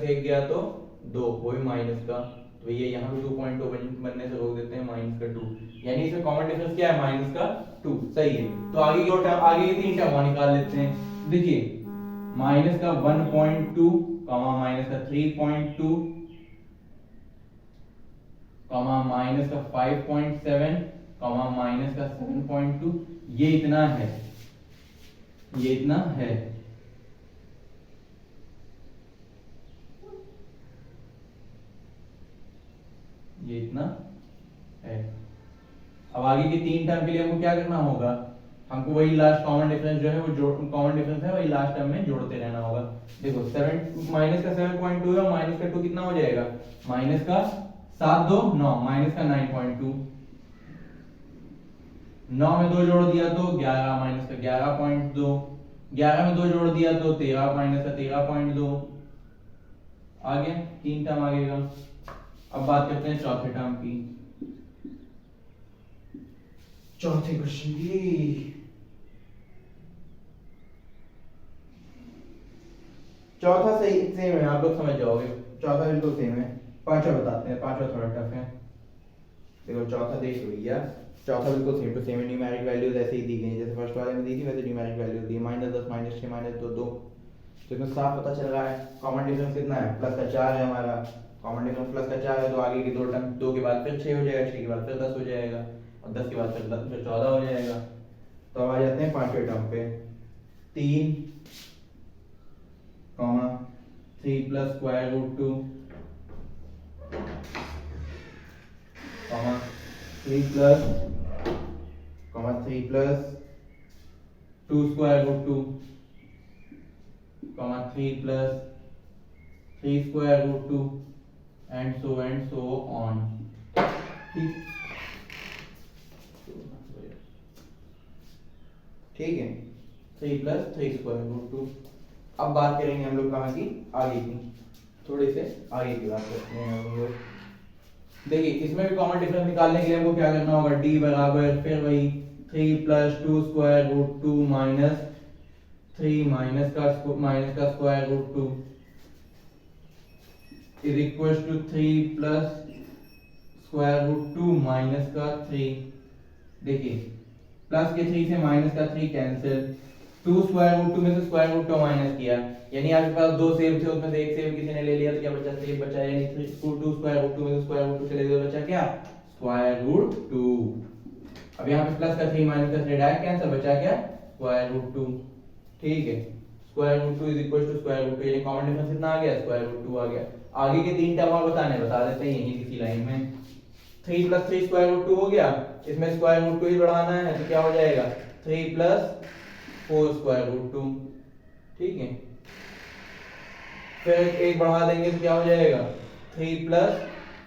1 गया तो 2, वो भी माइनस का, तो ये यहाँ पे 2.2 बनने से रोक देते हैं माइनस का 2, यानी इसमें कॉमन डिफरेंस क्या है, माइनस का 2, सही है। तो आगे की टर्म, आगे की 3 टर्म निकाल लेते हैं। देखिए माइनस का 1.2 कॉमा माइनस का 3.2 कॉमा माइनस का 5.7 कॉमा माइनस का 7.2, ये इतना है, ये इतना है। ये इतना है। अब आगे के 3 टर्म के लिए हमको क्या करना होगा, हमको वही लास्ट कॉमन डिफरेंस जो है वो कॉमन डिफरेंस है वही लास्ट टर्म में जोड़ते रहना होगा। देखो 7 माइनस का 7.2 है और माइनस का 2 कितना हो जाएगा, माइनस का 7 2 9 माइनस का 9.2, 9 में 2 जोड़ दिया तो 11 माइनस का 11.2, 11 में 2 जोड़ दिया तो 13 माइनस का 13.2, आगे 3 टर्म आगेगा। अब बात करते हैं चौथे टर्म की, चौथे क्वेश्चन की। चौथा सही सेम है, आप लोग समझ जाओगे, चौथा बिल्कुल सेम है। पांचवा बताते हैं, पांचवा थोड़ा टफ है। देखो चौथा देख लो भैया, चौथा बिल्कुल same to same, numeric values ऐसे ही दी गई जैसे फर्स्ट वाले में दी थी, वैसे न्यूमेरिक वैल्यूज दी, -10 -6 -2 2। तो इसमें साफ पता चल रहा है कॉमन डिफरेंस कितना है, प्लस का 4 है हमारा, कॉमन डिफरेंस प्लस का 4 है, तो आगे की 2 टर्म, 2 के बाद फिर 6 हो जाएगा, 6 के बाद फिर 10 हो जाएगा, और 10 के बाद फिर 14 हो जाएगा। तो अब आ जाते हैं पांचवें टर्म पे, 3 comma 3 plus square root 2 comma 3 plus 2 square root 2 comma 3 plus 3 square root 2 and so on. ठीक है, 3 प्लस 3 स्क्वायर रूट 2। अब बात करेंगे हम लोग कहाँ की, आगे की, थोड़े से आगे की बात करते हैं हम लोग। देखिए इसमें भी कॉमन डिफरेंस निकालने के लिए हमको क्या करना होगा, d बराबर फिर वही 3 plus 2 square root 2 minus 3 minus का square root 2 is equal to 3 plus square root 2 minus का 3। देखिए प्लस के 3 से माइनस का 3 कैंसिल, 2 स्क्वायर रूट 2 में से स्क्वायर रूट 2 माइनस किया, यानी आपके पास 2 सेव थे उसमें से एक सेव किसी ने ले लिया तो क्या बचा, सेव बचा, यानी 2 स्क्वायर रूट 2 में से स्क्वायर रूट 2 चले गए, बचा क्या, स्क्वायर रूट 2। अब यहाँ पे प्लस का 3 माइनस का 3 डायरेक्ट कैंसिल, बचा क्या, स्क्वायर रूट 2। ठीक है, square root 2 is equal to square root 2, यानी कॉमन डिफरेंस कितना आ गया, स्क्वायर रूट 2 आ गया। आगे के 3 टर्म और बता देते हैं यहीं किसी लाइन में। 3 प्लस 3 स्क्वायर रूट 2 हो गया, इसमें स्क्वायर रूट 2 ही बढ़ाना है तो क्या हो जाएगा, 3 प्लस 4 स्क्वायर रूट 2। ठीक है, फिर एक बढ़ा देंगे तो क्या हो जाएगा, 3 प्लस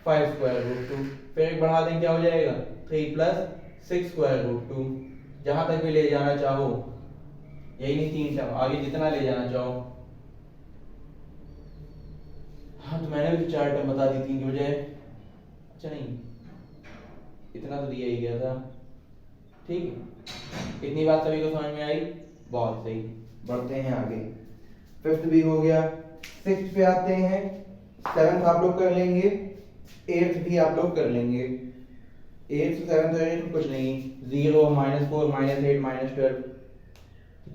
5 स्क्वायर रूट 2, फिर एक बढ़ा देंगे क्या हो जाएगा, 3 प्लस 6 स्क्वायर रूट 2। जहां तक भी ले जाना चाहो, यही नहीं 3 टर्म, आगे जितना ले जाना चाहो। हाँ तो मैंने भी 4 टर्म बता दी 3 की बजाय, अच्छा नहीं इतना तो दिया ही गया था। ठीक है, इतनी बात सभी को समझ में आई, बहुत सही। बढ़ते हैं आगे, 5th भी हो गया, 6th पे आते हैं, 7th आप लोग कर लेंगे, 8th भी आप लोग कर लेंगे। 8th 7th 8th कुछ नहीं, 0 -4 -8 -12,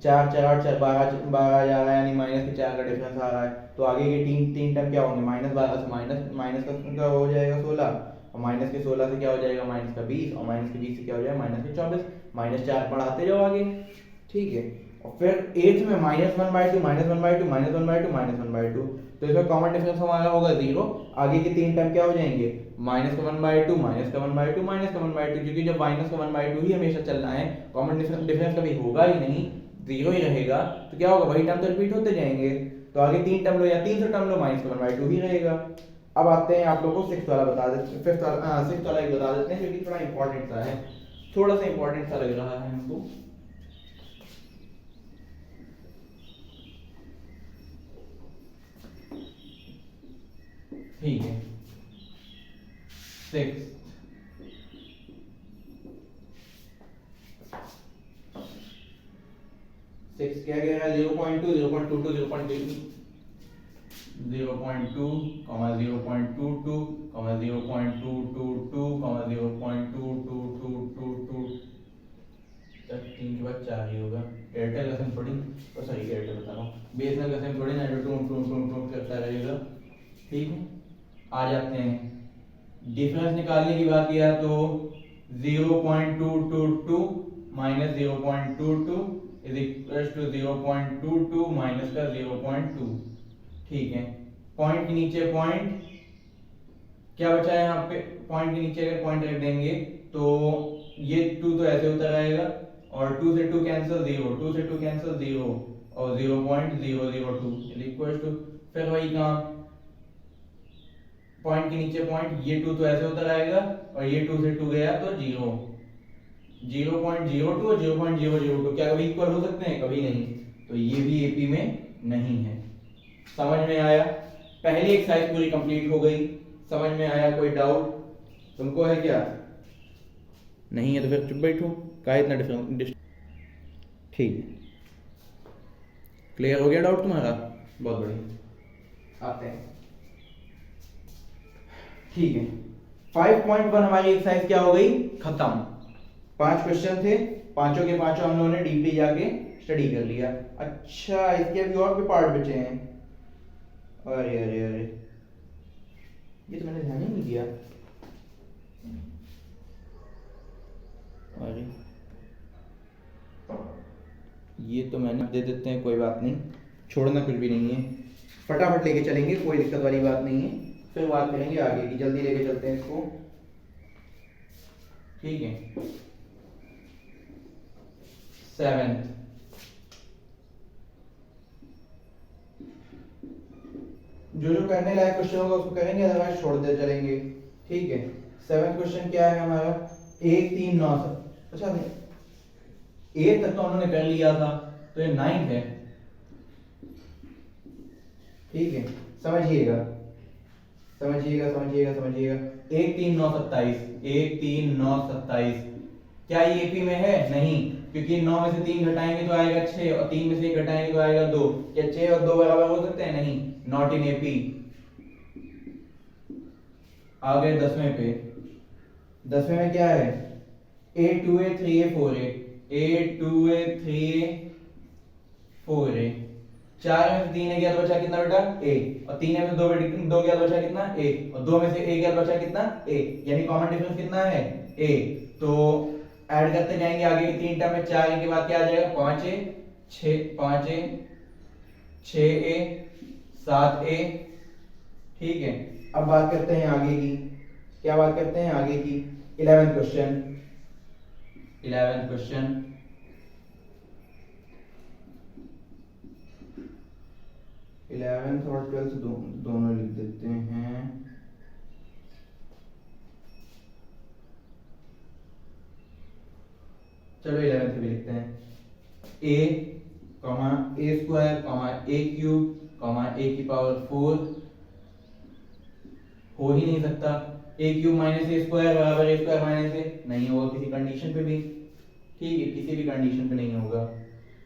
4 4 4 12 जा रहा है, यानी माइनस के 4 का डिफरेंस आ रहा है, तो आगे के 3 टर्म क्या होंगे, -12 से माइनस का हो जाएगा 16, और माइनस के 16 से क्या हो जाएगा, माइनस का 20, और माइनस के 20 से क्या हो जाएगा, माइनस के 24, -4 बढ़ाते जाओ आगे। ठीक है, और फिर 8th में -1/2 -1/2 -1/2 -1/2, तो इसमें कॉमन डिफरेंस हमारा होगा 0। आगे के 3 टर्म क्या हो जाएंगे, -1/2 -1/2 -1/2, क्योंकि जब -1/2 ही हमेशा चलना है, कॉमन डिफरेंस कभी होगा ही नहीं, 0 ही रहेगा, तो क्या होगा, वही टर्म तो रिपीट होते जाएंगे। तो आगे 3 टर्म लो या 300 टर्म लो, -1/2 ही रहेगा। अब आते हैं आप लोगों को 6th वाला बता देते, 5th वाला 6th वाला एक बता देते हैं, जो कि थोड़ा इंपॉर्टेंट सा है, थोड़ा सा इंपॉर्टेंट सा लग रहा है हमको। ठीक है, 6 क्या कह रहा है, 0.2 0.22 0.22 0.2 0.22 0.222 0.2222 3 के बाद 4 ही होगा, एयरटेल का सिम थोड़ी, सॉरी एयरटेल बता रहा हूँ, बीएसएनएल का सिम थोड़ी ना जो टूट टूट टूट टूट करता रहेगा। ठीक है, आ जाते हैं डिफरेंस निकालने की बात किया तो 0.222 minus 0.22 is equal to 0.22 minus का 0.2। ठीक है, पॉइंट के नीचे पॉइंट क्या बचा है यहाँ पे, पॉइंट के नीचे अगर पॉइंट रख देंगे तो ये 2 तो ऐसे उतर आएगा और 2 से 2 कैंसिल 0, 2 से 2 कैंसिल 0 और 0.002 इज इक्वल टू, फिर वही काम पॉइंट के नीचे पॉइंट, ये 2 तो ऐसे उतर आएगा और ये 2 से 2 गया तो 0, 0.02 और 0.002 क्या कभी इक्वल हो सकते हैं? कभी नहीं, तो ये भी एपी में नहीं है। समझ में आया? पहली एक्सरसाइज पूरी कंप्लीट हो गई। समझ में आया? कोई डाउट तुमको है क्या? नहीं है तो फिर चुप बैठो, का इतना डिफरेंस। ठीक, क्लियर हो गया डाउट तुम्हारा? बहुत बढ़िया, आते हैं। ठीक है, 5.1 हमारी एक्सरसाइज क्या हो गई? खत्म। 5 क्वेश्चन थे, पांचों के पांचों हम लोगों ने डीपली जाके स्टडी कर लिया। अच्छा, इसके अभी और भी पार्ट बचे हैं। अरे अरे अरे, ये तो मैंने ध्यान ही नहीं दिया। अरे ये तो मैंने दे देते हैं, कोई बात नहीं, छोड़ना कुछ भी नहीं है, फटाफट लेके चलेंगे, कोई दिक्कत वाली बात नहीं है। फिर बात करेंगे आगे की, जल्दी लेके चलते हैं इसको। ठीक है, 7 जो जो करने लायक क्वेश्चन होगा उसको करेंगे, अदरवाइज छोड़ दे चलेंगे। ठीक है, 7 क्वेश्चन क्या है हमारा? 1 3 9 अच्छा 8 तक तो हमने कर लिया था, तो ये 9 है। ठीक है, समझिएगा समझिएगा समझिएगा समझिएगा। 1 3 9 27, 1 3 9 27 क्या ये एपी में है? नहीं, क्योंकि 9 में से 3 घटाएंगे तो आएगा 6 और 3 में से 1 घटाएंगे तो आएगा 2। क्या 6 और 2 बराबर हो सकते हैं? नहीं, नॉट इन एपी। आ गए 10वें पे। 10वें में क्या है? a 2a 3a 4a, a 2a 3a 4a। 4 में से 3 a गया तो बचा कितना बेटा? a, और 3 में से 2 गया तो बचा कितना? a, और 2 में से a गया तो बचा कितना? a, यानी कॉमन डिफरेंस कितना है? a। तो ऐड करते जाएंगे आगे की 3 टर्म में, 4 a के बाद क्या आ जाएगा? 5a 5a 6a 7a। ठीक है, अब बात करते हैं आगे की। क्या बात करते हैं आगे की? 11th question. 11th question, 11th और 12th दोनों लिख देते हैं। चलो 11th भी लिखते हैं। a comma a square comma a cube comma a की पावर 4 हो ही नहीं सकता। a cube minus a square बराबर a स्क्वायर माइनस a नहीं होगा किसी कंडीशन पे भी। ठीक है, किसी भी कंडीशन पे नहीं होगा।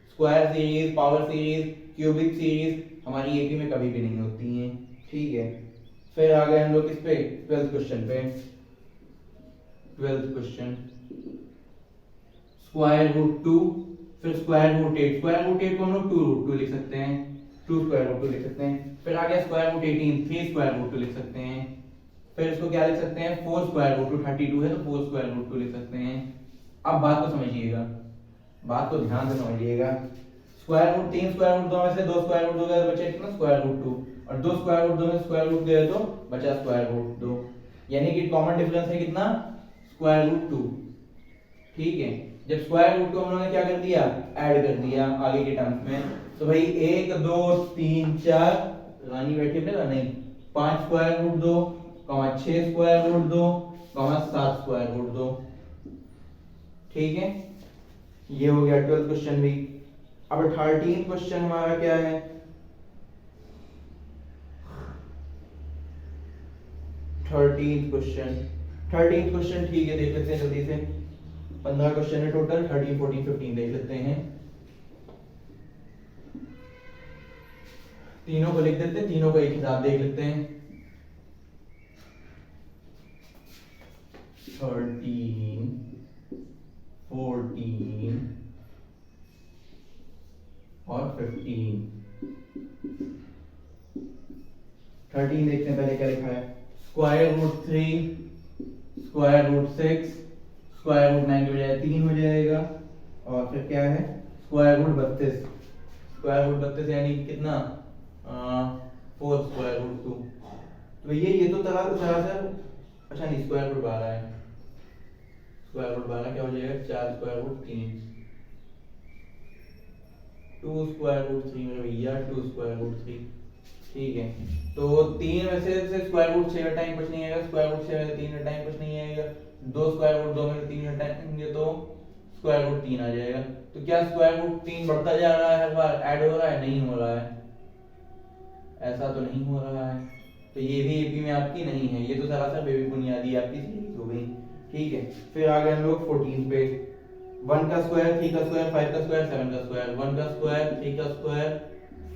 Square series, power series, cubic series हमारी एपी में कभी भी नहीं होती हैं। ठीक है, फिर आ गए हम लोग किस पे? 12th क्वेश्चन पे। 12th क्वेश्चन, स्क्वायर रूट 2 फिर स्क्वायर रूट 8। स्क्वायर रूट 8 को हम लोग 2 रूट 2 लिख सकते हैं, 2 स्क्वायर रूट 2 लिख सकते हैं। फिर आ गया स्क्वायर रूट 18, 3 स्क्वायर रूट 2 लिख सकते हैं। फिर इसको क्या लिख सकते हैं? 4 स्क्वायर रूट 2, 32 है तो 4 स्क्वायर रूट 2 लिख सकते हैं। अब बात को समझिएगा, बात को ध्यान से समझिएगा। स्क्वायर रूट 3 स्क्वायर रूट 2 में से 2 स्क्वायर रूट 2 गए तो बचे कितना? स्क्वायर रूट 2, और 2 स्क्वायर रूट 2 में स्क्वायर रूट गए तो बचा स्क्वायर रूट 2, यानी कि कॉमन डिफरेंस है कितना? Square root 2। ठीक है, जब स्क्वायर रूट 2 हम लोगों ने क्या कर दिया? ऐड कर दिया आगे के टर्म्स में, तो भाई 1 2 3 4 रानी बैठी है नहीं, 5 square root 2 6 square root 2 7 square root 2। ठीक है, ये हो गया 12th क्वेश्चन भी। अब 13th क्वेश्चन हमारा क्या है? 13th क्वेश्चन, 13th क्वेश्चन ठीक है, देख लेते हैं जल्दी से। 15 क्वेश्चन है टोटल, 13 14 15 देख लेते हैं। तीनों को लिख देते हैं, तीनों को एक हिसाब देख लेते हैं। 13 14 15। 13 देखते हैं पहले क्या लिखा है। Square root 3, square root 6, square root 9 की बजाय 3 हो जाएगा। और फिर क्या है, स्क्वायर रूट 32। स्क्वायर रूट 32 यानी कितना, 4 स्क्वायर रूट 2। तो ये तो सरासर, अच्छा नहीं, स्क्वायर रूट 12 है। स्क्वायर रूट 12 क्या हो जाएगा, 4 स्क्वायर रूट 3, 2 स्क्वायर रूट 3 मेरे भैया, 2 स्क्वायर रूट 3। ठीक है, तो 3 में से स्क्वायर रूट 6 टाइम कुछ नहीं आएगा, स्क्वायर रूट 6 में से 3 टाइम कुछ नहीं आएगा, 2 स्क्वायर रूट 2 में से 3 टाइम तो स्क्वायर रूट 3 आ जाएगा। तो क्या स्क्वायर रूट 3 बढ़ता जा रहा है हर बार, ऐड हो रहा है, नहीं हो रहा है, ऐसा तो नहीं हो रहा है। तो ये भी एपी में आपकी नहीं है, ये तो सरासर बेबी बुनियादी आपकी सीरीज हो गई। ठीक है, फिर आ गए हम लोग 14 पे। 1 का स्क्वायर, 3 का स्क्वायर, 5 का स्क्वायर, 7 का स्क्वायर। 1 का स्क्वायर, 3 का स्क्वायर,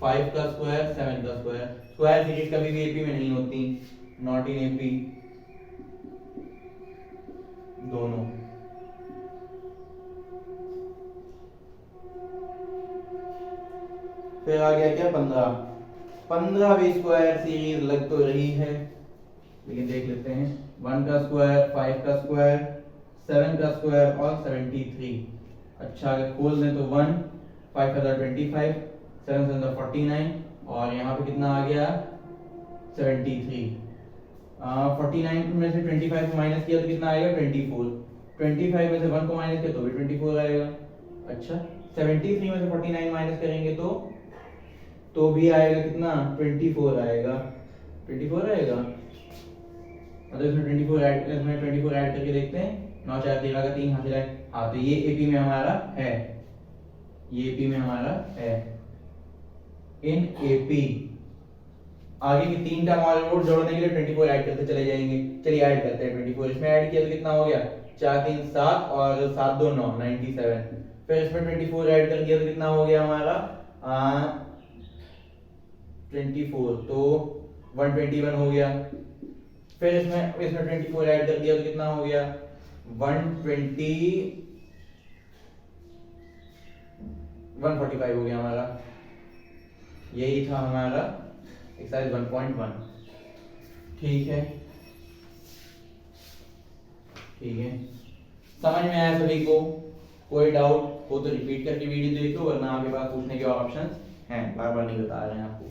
5 का स्क्वायर, 7 का स्क्वायर। स्क्वायर सीरीज कभी भी एपी में नहीं होती, नॉट इन एपी दोनों। फिर आ गया क्या 15। 15 भी स्क्वायर सीरीज लग तो रही है, लेकिन देख लेते हैं। 1 का स्क्वायर, 5 का स्क्वायर, 7 का स्क्वायर और 73। अच्छा अगर खोल दें तो 1, 5 का 25, 7 से 49 और यहाँ पे कितना आ गया 73। 49 में से 25 को माइनस किया तो कितना आएगा 24। 25 में से 1 को माइनस किया तो भी 24 आएगा। अच्छा 73 में से 49 माइनस करेंगे तो भी आएगा कितना 24 आएगा। 24 आएगा, मतलब इसमें 24 ऐड करके देखते हैं। 9 4 13 का 3 हासिल है। हाँ तो ये एपी में हमारा है, ये एपी में हमारा है इन एपी। आगे की 3 टर्म और रूट जोड़ने के लिए 24 ऐड करते चले जाएंगे। चलिए ऐड करते हैं 24। इसमें ऐड किया तो कितना हो गया 4 3 7 और 7 2 9 97। फिर इसमें 24 ऐड कर दिया तो कितना हो गया हमारा 24, तो 121 हो गया। फिर इसमें 24 ऐड कर दिया तो कितना हो गया 145 हो गया हमारा। यही था हमारा एक्सरसाइज 1.1। ठीक है, ठीक है, समझ में आया सभी को? कोई डाउट हो तो रिपीट करके वीडियो देख लो, वरना आपके पास पूछने के ऑप्शंस हैं। बार बार नहीं बता रहे हैं आपको,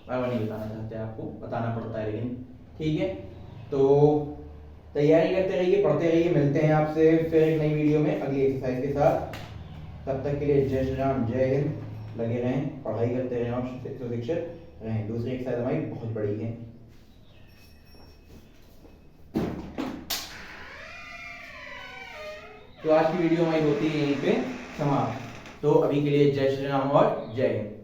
बार बार नहीं बताना चाहते, आपको बताना पड़ता है लेकिन। ठीक है, तो तैयारी करते रहिए, पढ़ते रहिए। मिलते हैं आपसे फिर एक नई वीडियो में अगली एक्सरसाइज के साथ। तब तक के लिए जय श्री राम, जय हिंद। लगे रहें, पढ़ाई करते रहें और शिक्षक रहें। दूसरी एक्सरसाइज हमारी बहुत बड़ी है। तो आज की वीडियो हमारी होती है यहीं पे समाप्त। तो अभी के लिए जय श्री राम और जय हिंद।